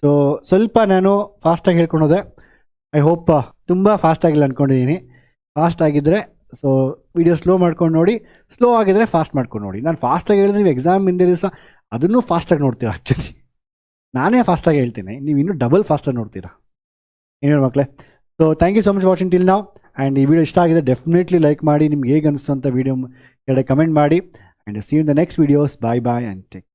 ಸೊ ಸ್ವಲ್ಪ ನಾನು ಫಾಸ್ಟಾಗಿ ಹೇಳ್ಕೊಳೋದೆ. ಐ ಹೋಪ್ ತುಂಬ ಫಾಸ್ಟಾಗಿಲ್ಲ ಅಂದ್ಕೊಂಡಿದ್ದೀನಿ. ಫಾಸ್ಟ್ ಆಗಿದ್ದರೆ ಸೊ ವಿಡಿಯೋ ಸ್ಲೋ ಮಾಡ್ಕೊಂಡು ನೋಡಿ, ಸ್ಲೋ ಆಗಿದ್ದರೆ ಫಾಸ್ಟ್ ಮಾಡ್ಕೊಂಡು ನೋಡಿ. ನಾನು ಫಾಸ್ಟಾಗಿ ಹೇಳಿದ್ರೆ ನೀವು ಎಕ್ಸಾಮ್ ಹಿಂದೆ ದಿವಸ ಅದನ್ನೂ ಫಾಸ್ಟಾಗಿ ನೋಡ್ತೀರಾ. ಆ್ಯಕ್ಚುಲಿ ನಾನೇ ಫಾಸ್ಟಾಗಿ ಹೇಳ್ತೀನಿ, ನೀವು ಇನ್ನೂ ಡಬಲ್ ಫಾಸ್ಟಾಗಿ ನೋಡ್ತೀರಾ. ಏನೇನು ಮಕ್ಕಳೇ? So thank you so much watching till ನಾವು. ಆ್ಯಂಡ್ ಈ ವಿಡಿಯೋ ಇಷ್ಟ ಆಗಿದೆ ಡೆಫಿನೆಟ್ಲಿ ಲೈಕ್ ಮಾಡಿ, ನಿಮ್ಗೆ ಹೇಗೆ ಅನಿಸ್ತು ಅಂತ ವಿಡಿಯೋ ಕಮೆಂಟ್ ಮಾಡಿ. And see you in the next videos. Bye and take